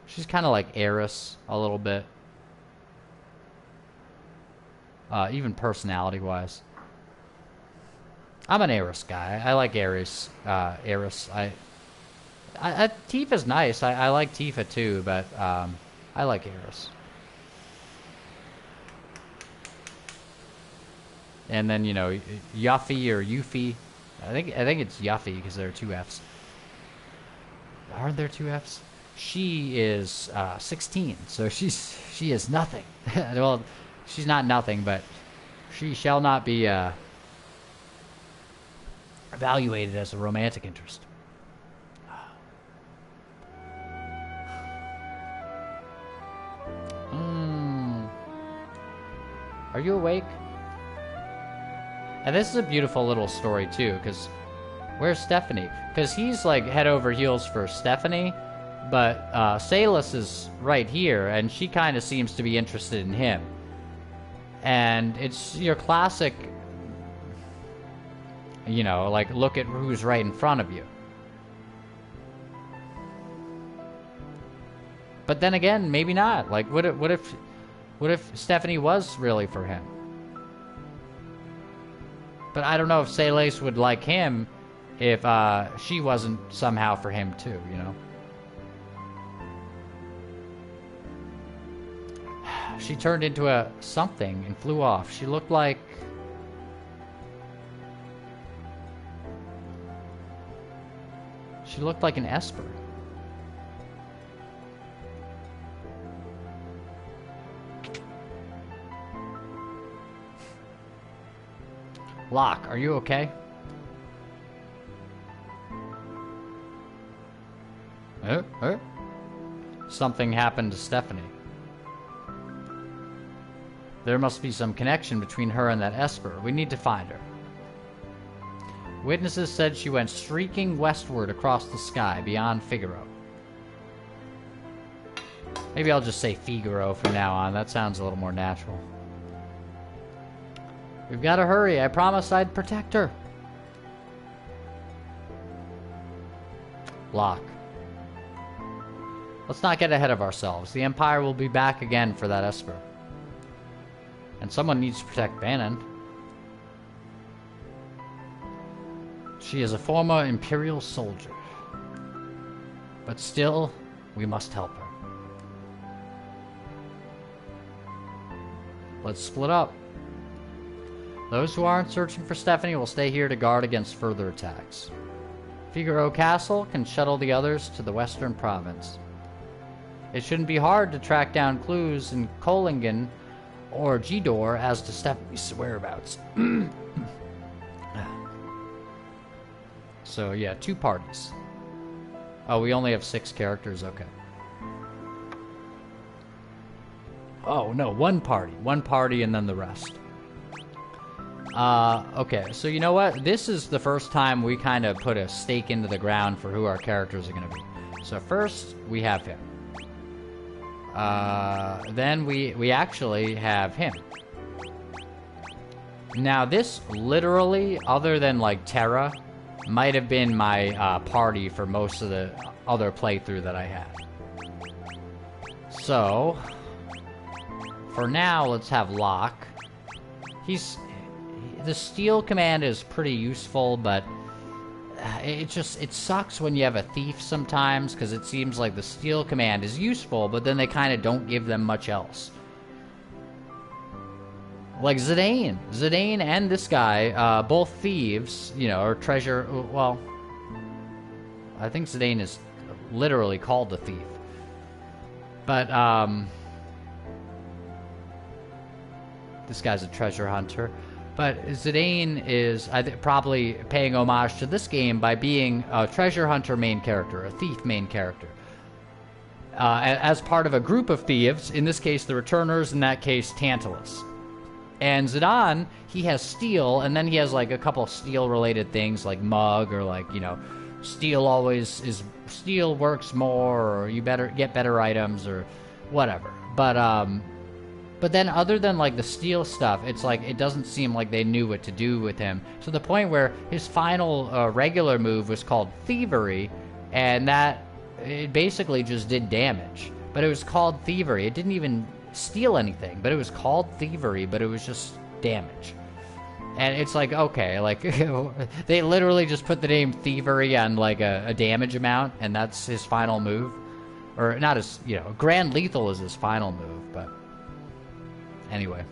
She's kind of like Eris a little bit. Even personality-wise. I'm an Eris guy. I like Eris. Eris. Tifa's nice. I like Tifa too, but I like Eris. And then, you know, Yuffie or Yuffie. I think it's Yuffie because there are 2 Fs. Aren't there 2 Fs? She is 16, so she is nothing. Well, she's not nothing, but she shall not be evaluated as a romantic interest. Are you awake? And this is a beautiful little story too, because where's Stephanie? Because he's like head over heels for Stephanie. But Salus is right here, and she kind of seems to be interested in him. And it's your classic, you know, like, look at who's right in front of you. But then again, maybe not. Like, what if Stephanie was really for him? But I don't know if Salus would like him if she wasn't somehow for him too, you know? She turned into a something and flew off. She looked like... She looked like an Esper. Locke, are you okay? Something happened to Stephanie. There must be some connection between her and that Esper. We need to find her. Witnesses said she went streaking westward across the sky beyond Figaro. Maybe I'll just say Figaro from now on. That sounds a little more natural. We've got to hurry. I promised I'd protect her. Locke. Let's not get ahead of ourselves. The Empire will be back again for that Esper. And someone needs to protect Bannon. She is a former Imperial soldier. But still, we must help her. Let's split up. Those who aren't searching for Stephanie will stay here to guard against further attacks. Figaro Castle can shuttle the others to the western province. It shouldn't be hard to track down clues in Kohlingen or G-Door as to Stephanie's whereabouts. So, yeah, 2 parties. Oh, we only have 6 characters? Okay. Oh, no, 1 party. 1 party and then the rest. Okay, so you know what? This is the first time we kind of put a stake into the ground for who our characters are going to be. So first, we have him. Then we actually have him. Now this literally, other than like Terra, might have been my party for most of the other playthrough that I had. So, for now, let's have Locke. The steal command is pretty useful, but it sucks when you have a thief sometimes, because it seems like the steal command is useful, but then they kind of don't give them much else. Like Zidane. Zidane and this guy, both thieves, you know, or treasure, well, I think Zidane is literally called a thief. But, this guy's a treasure hunter. But Zidane is probably paying homage to this game by being a treasure hunter main character, a thief main character. As part of a group of thieves, in this case the Returners, in that case Tantalus. And Zidane, he has steel, and then he has like a couple steel-related things like mug or like, you know, steel works more, or you better get better items or whatever. But then other than like the steel stuff, it's like it doesn't seem like they knew what to do with him. To the point where his final regular move was called Thievery, and that it basically just did damage. But it was called Thievery. It didn't even steal anything, but it was called Thievery, but it was just damage. And it's like, okay, like they literally just put the name Thievery on like a damage amount, and that's his final move. Or not his, you know, Grand Lethal is his final move, but anyway.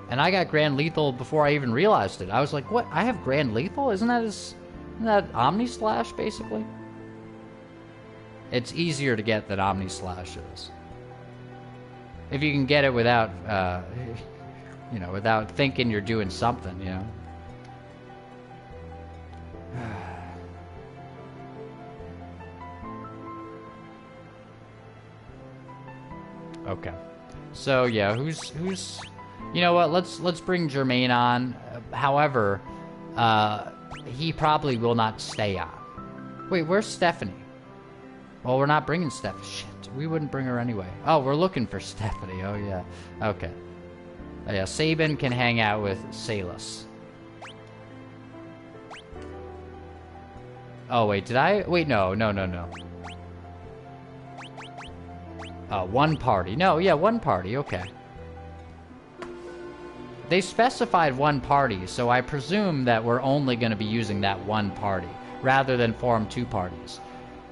And I got Grand Lethal before I even realized it. I was like, what? I have Grand Lethal? Isn't that Omni Slash, basically? It's easier to get than Omni Slash is. If you can get it without, you know, without thinking you're doing something, you know. Okay. So yeah, who's you know what, let's bring Jermaine on. However, he probably will not stay on. Wait, where's Stephanie? Well, we're not bringing Stephanie. Shit, we wouldn't bring her anyway. Oh, we're looking for Stephanie. Oh yeah. Okay. Oh, yeah, Sabin can hang out with Salus. Oh wait, did I? Wait, no. One party. No, yeah, one party. Okay. They specified one party, so I presume that we're only going to be using that one party, rather than form two parties.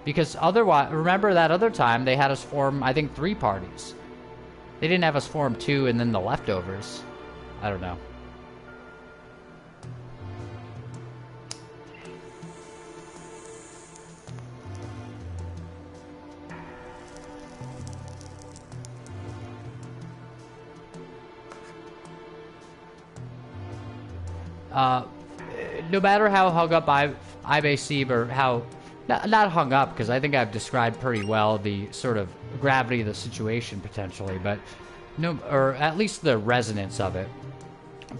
Because otherwise, remember that other time, they had us form, I think, 3 parties. They didn't have us form 2 and then the leftovers. I don't know. No matter how hung up I may seem, or how not hung up, because I think I've described pretty well the sort of gravity of the situation potentially, but no, or at least the resonance of it.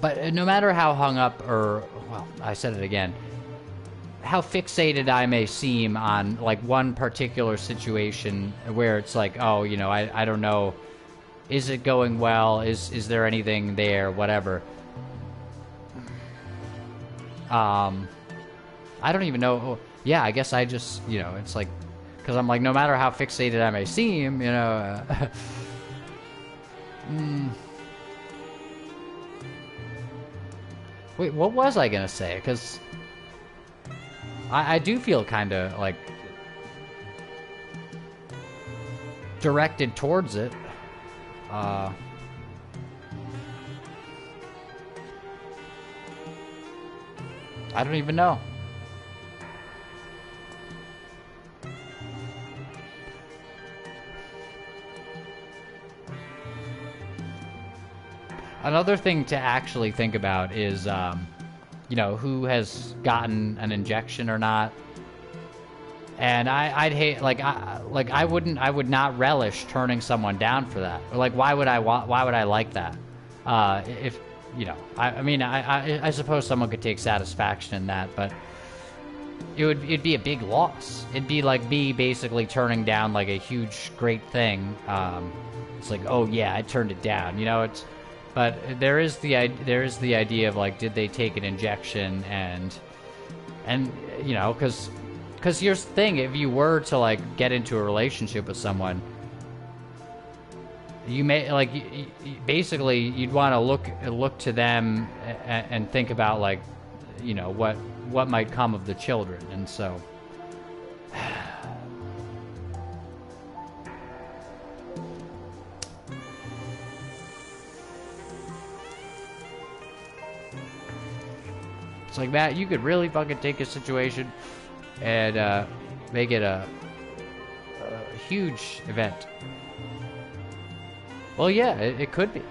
But no matter how hung up, or well, I said it again, how fixated I may seem on like one particular situation where it's like, oh, you know, I don't know, is it going well? Is there anything there? Whatever. I don't even know. Yeah, I guess I just, you know, it's like, because I'm like, no matter how fixated I may seem, you know. Wait, what was I gonna say? Because I do feel kind of like directed towards it. I don't even know. Another thing to actually think about is, you know, who has gotten an injection or not. And I'd hate, I would not relish turning someone down for that. Or like, why would I like that? If, you know, I mean, I suppose someone could take satisfaction in that, but it'd be a big loss. It'd be like me basically turning down like a huge, great thing. It's like, oh yeah, I turned it down. You know, but there is the idea of like, did they take an injection, and you know, because here's the thing: if you were to like get into a relationship with someone, you may like basically you'd want to look to them and think about like, you know, what might come of the children, and so it's like, Matt, you could really fucking take a situation and make it a huge event. Well, yeah, it could be.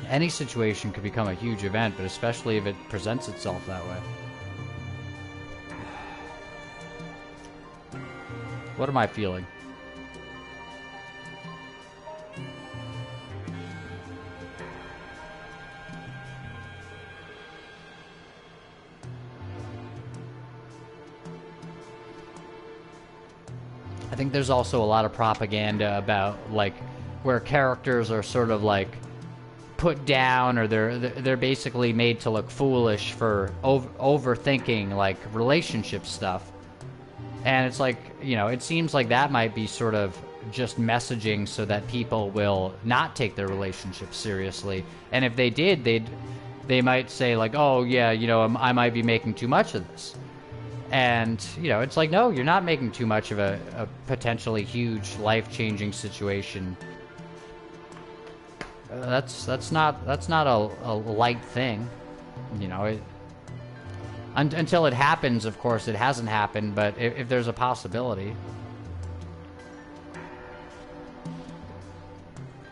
Any situation could become a huge event, but especially if it presents itself that way. What am I feeling? think there's also a lot of propaganda about like where characters are sort of like put down, or they're basically made to look foolish for overthinking like relationship stuff. And it's like, you know, it seems like that might be sort of just messaging so that people will not take their relationships seriously. And if they did, they might say like, oh yeah, you know, I might be making too much of this. And, you know, it's like, no, you're not making too much of a potentially huge life-changing situation. That's not a light thing, you know. Until it happens, of course, it hasn't happened. But if there's a possibility,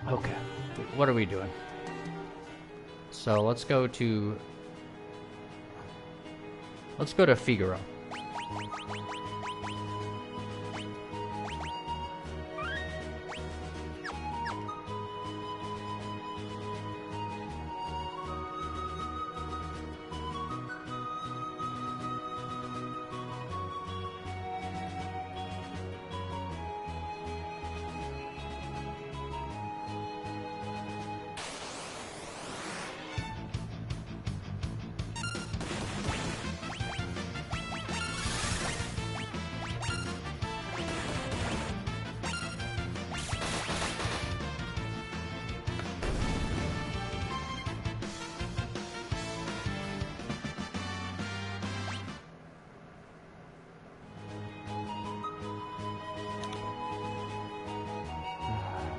okay. What are we doing? So let's go to Figaro.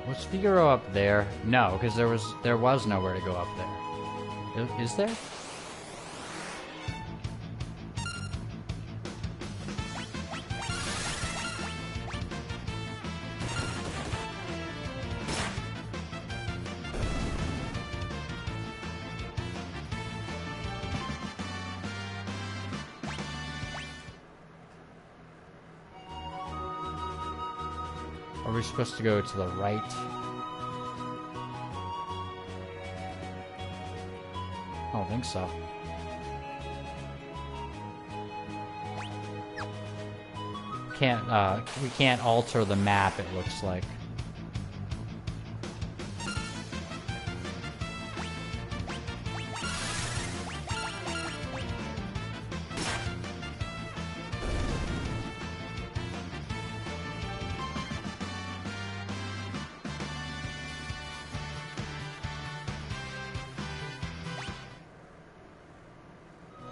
Was Figaro up there? No, because there was nowhere to go up there. Is there? Are we supposed to go to the right? I don't think so. We can't alter the map, it looks like.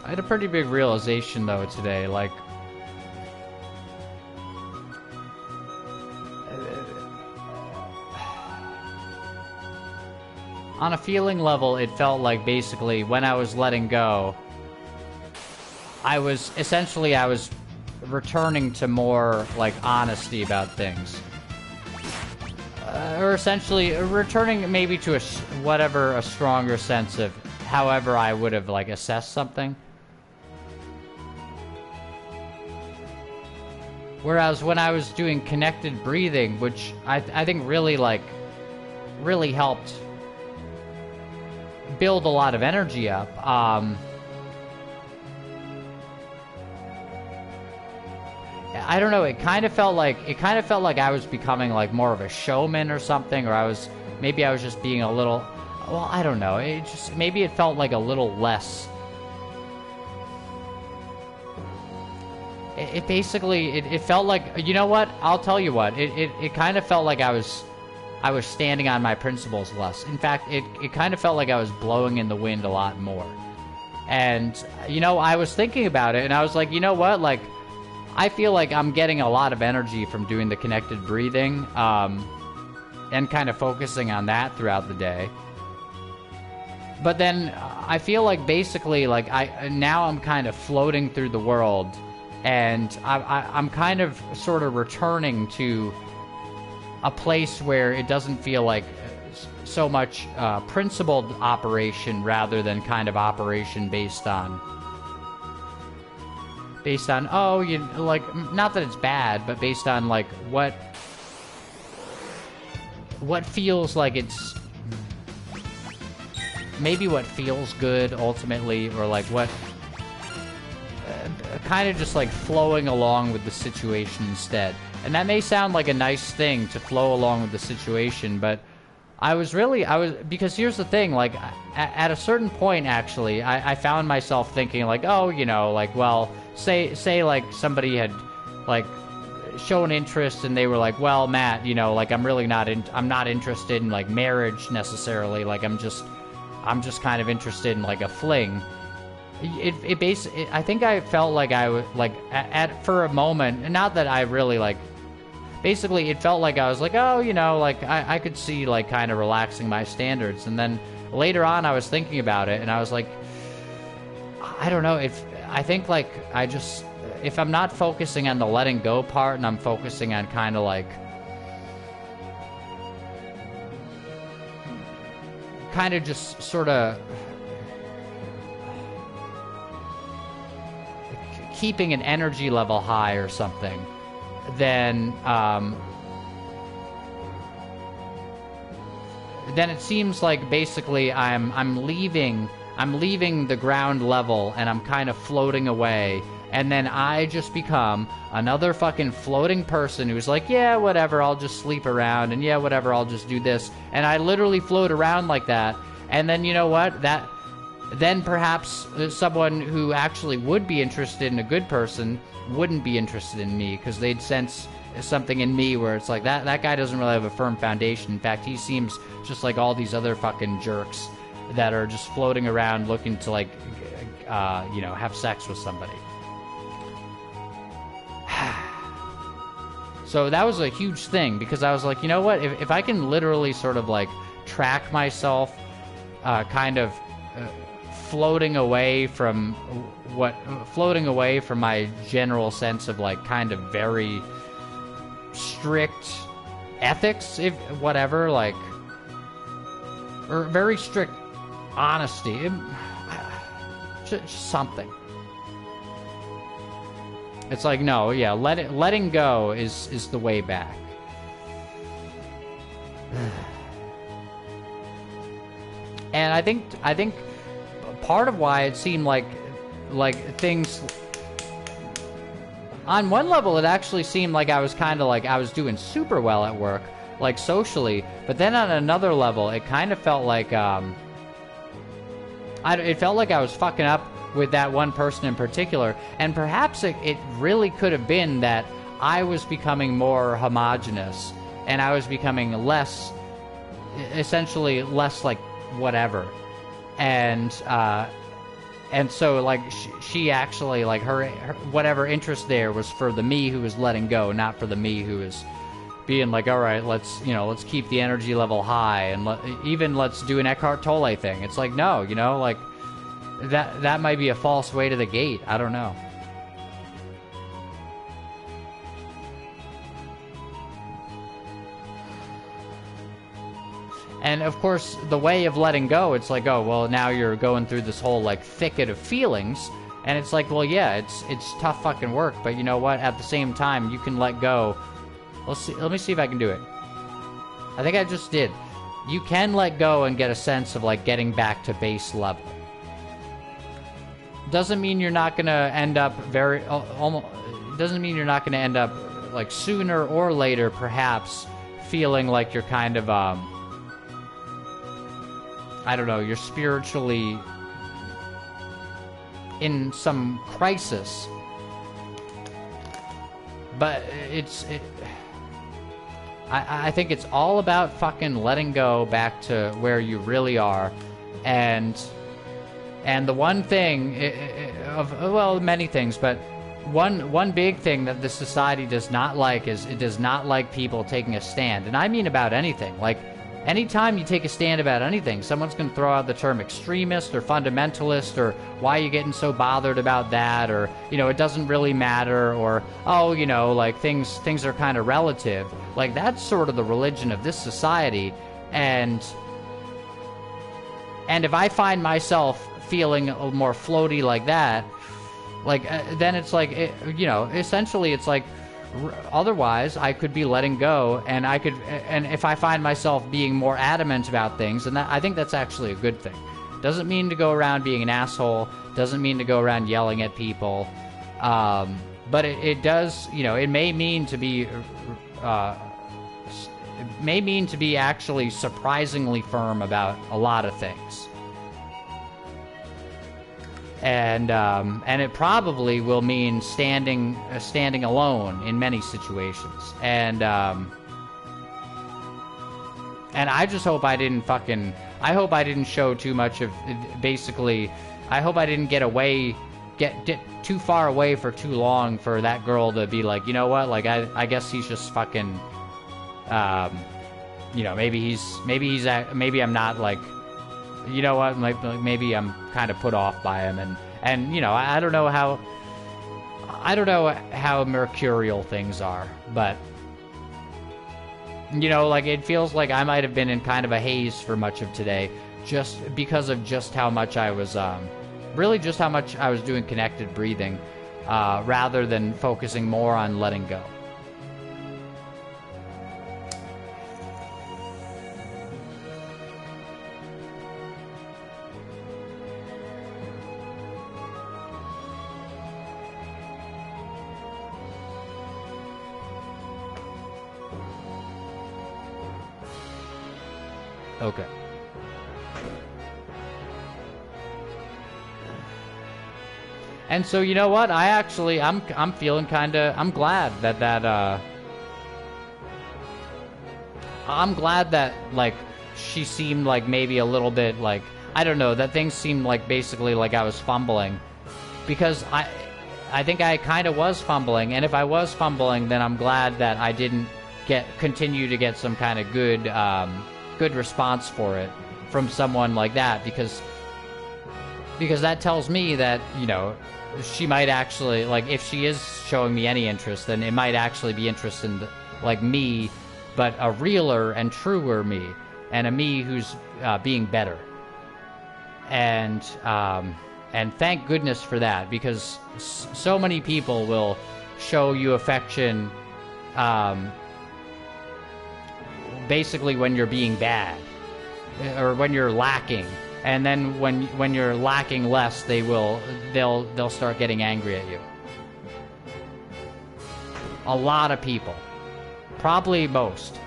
I had a pretty big realization though today, like on a feeling level, it felt like basically when I was letting go, I was returning to more like honesty about things. Or essentially returning maybe to a stronger sense of however I would have like assessed something. Whereas when I was doing connected breathing, which I think really helped build a lot of energy up, I don't know, it kind of felt like I was becoming like more of a showman or something, or maybe I was just being a little, well, I don't know, maybe it felt like a little less. It basically felt like, you know what? I'll tell you what. It kind of felt like I was standing on my principles less. In fact, it kind of felt like I was blowing in the wind a lot more. And, you know, I was thinking about it, and I was like, you know what? Like, I feel like I'm getting a lot of energy from doing the connected breathing, and kind of focusing on that throughout the day. But then I feel like basically, like, now I'm kind of floating through the world. And I'm kind of sort of returning to a place where it doesn't feel like so much principled operation rather than kind of operation based on oh, you like, not that it's bad, but based on like what feels like it's maybe what feels good ultimately, or like what kind of just like flowing along with the situation instead. And that may sound like a nice thing to flow along with the situation, but because here's the thing, like, at a certain point, actually, I found myself thinking, like, oh, you know, like, well, say, like, somebody had, like, shown interest and they were like, well, Matt, you know, like, I'm not interested in, like, marriage necessarily, like, I'm just kind of interested in, like, a fling. I think I felt like I was, like, for a moment, and not that I really, like, basically, it felt like I was like, oh, you know, like, I could see, like, kind of relaxing my standards. And then later on, I was thinking about it, and I was like, I don't know, I think, like, if I'm not focusing on the letting go part, and I'm focusing on kind of, like, kind of just sort of keeping an energy level high or something, then it seems like basically I'm leaving the ground level and I'm kind of floating away, and then I just become another fucking floating person who's like, yeah, whatever, I'll just sleep around, and yeah, whatever, I'll just do this, and I literally float around like that. And then, you know what, then perhaps someone who actually would be interested in a good person wouldn't be interested in me, because they'd sense something in me where it's like, that guy doesn't really have a firm foundation. In fact, he seems just like all these other fucking jerks that are just floating around looking to, like, you know, have sex with somebody. So that was a huge thing, because I was like, you know what, if I can literally sort of, like, track myself kind of floating away from my general sense of, like, kind of very strict ethics, if whatever, like, or very strict honesty, just something. It's like, no, yeah, letting go is the way back. And I think part of why it seemed like things, on one level, it actually seemed like I was kind of like I was doing super well at work, like socially, but then on another level, it kind of felt like it felt like I was fucking up with that one person in particular, and perhaps it really could have been that I was becoming more homogenous, and I was becoming essentially less like whatever, and so, like, she actually, like, her whatever interest there was for the me who was letting go, not for the me who is being like, all right, let's keep the energy level high, and let's do an Eckhart Tolle thing. It's like, no, you know, like, that might be a false way to the gate. I don't know. And of course, the way of letting go, it's like, oh, well, now you're going through this whole, like, thicket of feelings, and it's like, well, yeah, it's tough fucking work, but you know what? At the same time, you can let go. Let me see if I can do it. I think I just did. You can let go and get a sense of, like, getting back to base level. Doesn't mean you're not gonna end up doesn't mean you're not gonna end up, like, sooner or later, perhaps, feeling like you're kind of, I don't know, you're spiritually in some crisis. But I think it's all about fucking letting go back to where you really are. And the one thing, well, many things, but one big thing that the society does not like is it does not like people taking a stand. And I mean about anything. Like, anytime you take a stand about anything, someone's going to throw out the term extremist or fundamentalist, or why are you getting so bothered about that, or, you know, it doesn't really matter, or, oh, you know, like, things are kind of relative. Like, that's sort of the religion of this society. And if I find myself feeling a little more floaty like that, like, then it's like, you know, essentially it's like, otherwise I could be letting go, and if I find myself being more adamant about things, and I think that's actually a good thing. Doesn't mean to go around being an asshole, doesn't mean to go around yelling at people, but it does, you know, it may mean to be it may mean to be actually surprisingly firm about a lot of things. And it probably will mean standing alone in many situations. And I just hope I didn't I hope I didn't show too much of, basically, I hope I didn't get too far away for too long for that girl to be like, you know what, like, I guess he's just fucking, you know, maybe I'm not, like, you know what, like maybe I'm kind of put off by him, and you know, I don't know how mercurial things are, but, you know, like, it feels like I might have been in kind of a haze for much of today, just because of just how much I was, really just how much I was doing connected breathing, rather than focusing more on letting go. Okay. And so, you know what? I'm feeling I'm glad I'm glad that, like, she seemed like maybe a little bit, like, I don't know, that things seemed like basically like I was fumbling, because I think I kind of was fumbling, and if I was fumbling, then I'm glad that I didn't continue to get some kind of good response for it from someone like that, because that tells me that, you know, she might actually, like, if she is showing me any interest, then it might actually be interest in, like, me, but a realer and truer me, and a me who's being better. And thank goodness for that, because so many people will show you affection basically when you're being bad, or when you're lacking, and then when you're lacking less, they'll start getting angry at you. A lot of people, probably most.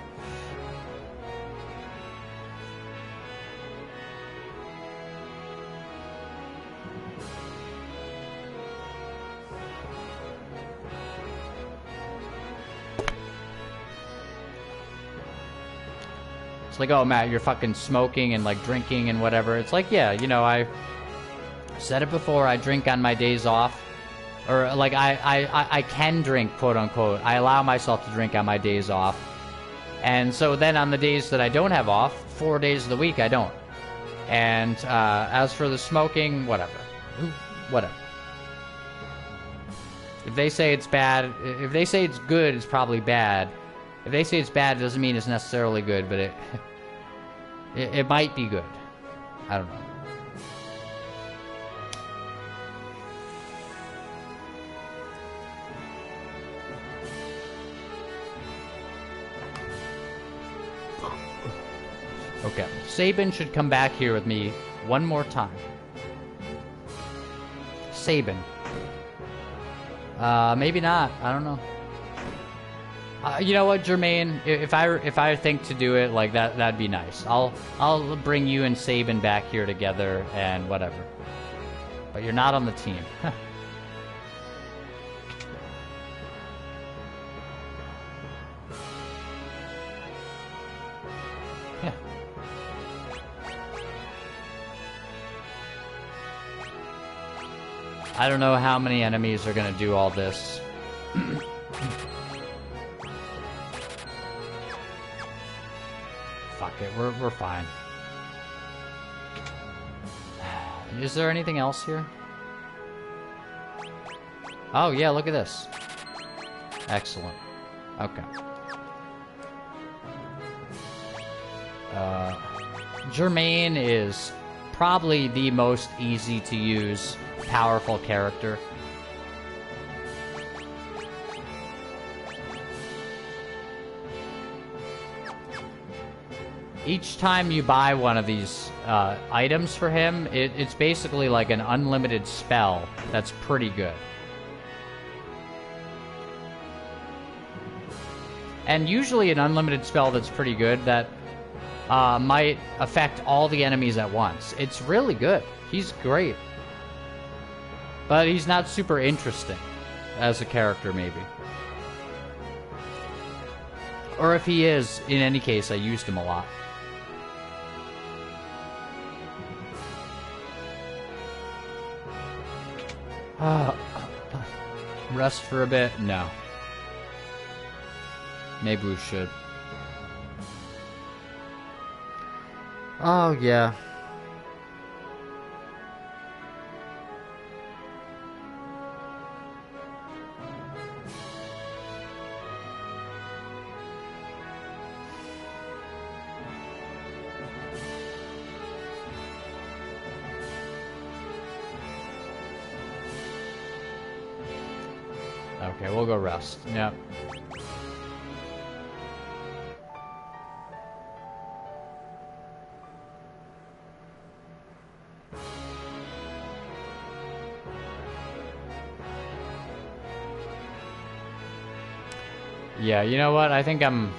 Like, oh, Matt, you're fucking smoking and, like, drinking and whatever. It's like, yeah, you know, I said it before, I drink on my days off. Or, like, I can drink, quote unquote. I allow myself to drink on my days off. And so then on the days that I don't have off, 4 days of the week, I don't. And as for the smoking, whatever. Whatever. If they say it's bad, if they say it's good, it's probably bad. If they say it's bad, it doesn't mean it's necessarily good, but it might be good. I don't know. Okay. Sabin should come back here with me one more time. Sabin. Maybe not. I don't know. You know what, Jermaine? If I think to do it, like, that'd be nice. I'll bring you and Sabin back here together and whatever. But you're not on the team. Yeah. I don't know how many enemies are gonna do all this. Fuck it, we're fine. Is there anything else here? Oh yeah, look at this. Excellent. Okay. Jermaine is probably the most easy to use, powerful character. Each time you buy one of these items for him, it's basically like an unlimited spell that's pretty good. and usually an unlimited spell that's pretty good that might affect all the enemies at once. It's really good. He's great. But he's not super interesting as a character, maybe. Or if he is, in any case, I used him a lot. Rest for a bit? No. Maybe we should. Oh, yeah. Okay, we'll go rest. Yep. Yeah, you know what? I think I'm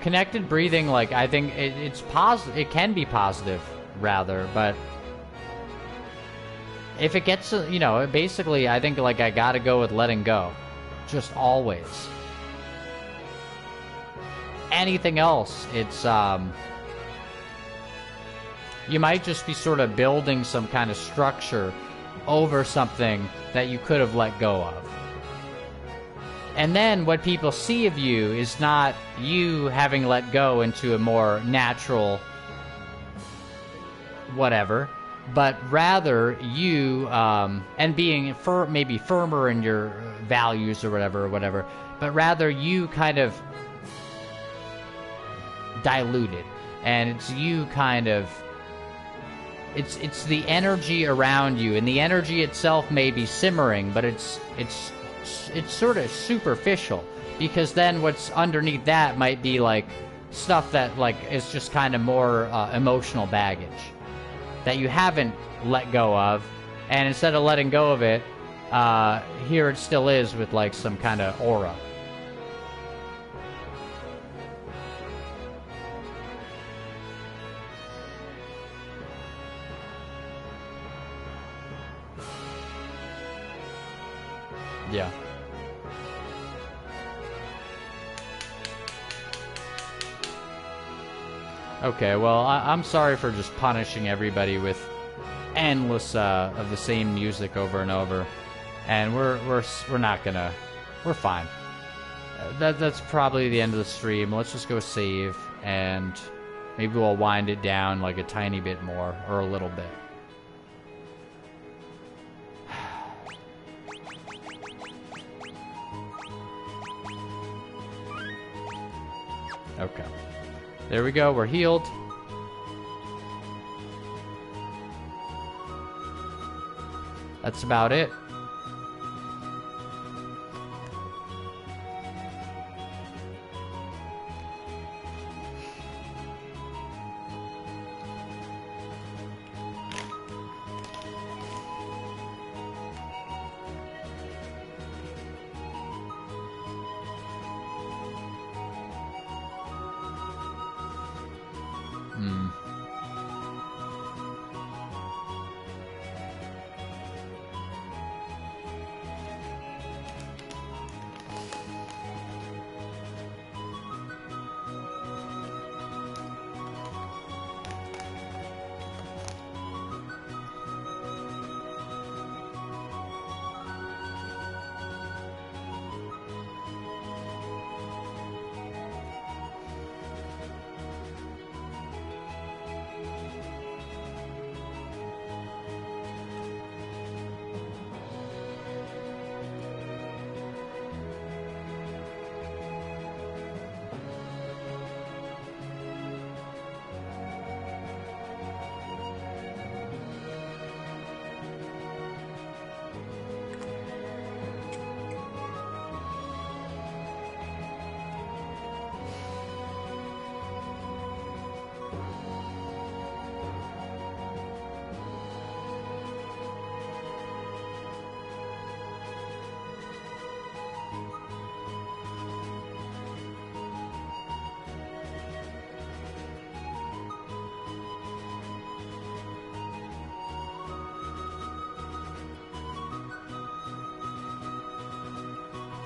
connected breathing. Like, I think it's positive. It can be positive, rather, but if it gets, you know, basically, I think like I gotta go with letting go, just always. Anything else, it's you might just be sort of building some kind of structure over something that you could have let go of. And then what people see of you is not you having let go into a more natural whatever, but rather you, and being maybe firmer in your values or whatever, but rather you kind of diluted. And it's you kind of, it's the energy around you, and the energy itself may be simmering, but it's sort of superficial, because then what's underneath that might be like stuff that like is just kind of more emotional baggage that you haven't let go of, and instead of letting go of it, here it still is with like some kind of aura. Yeah. Okay, well, I'm sorry for just punishing everybody with endless of the same music over and over, and we're not gonna, we're fine. That's probably the end of the stream. Let's just go save, and maybe we'll wind it down like a tiny bit more, or a little bit. Okay. There we go, we're healed. That's about it.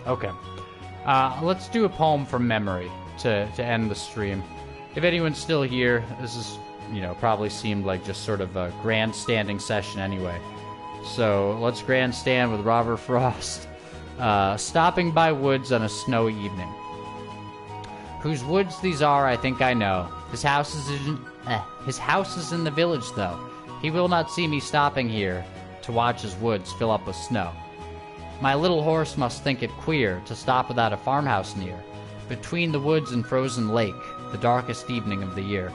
Okay. Let's do a poem from memory to end the stream. If anyone's still here, this is, probably seemed like just sort of a grandstanding session anyway. So let's grandstand with Robert Frost. Stopping by woods on a snowy evening. Whose woods these are, I think I know. His house is in the village, though. He will not see me stopping here to watch his woods fill up with snow. My little horse must think it queer to stop without a farmhouse near, between the woods and frozen lake, the darkest evening of the year.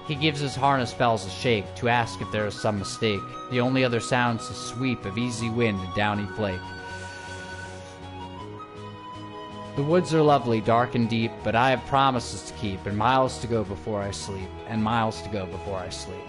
He gives his harness bells a shake to ask if there is some mistake. The only other sound's the sweep of easy wind and downy flake. The woods are lovely, dark and deep, but I have promises to keep, and miles to go before I sleep, and miles to go before I sleep.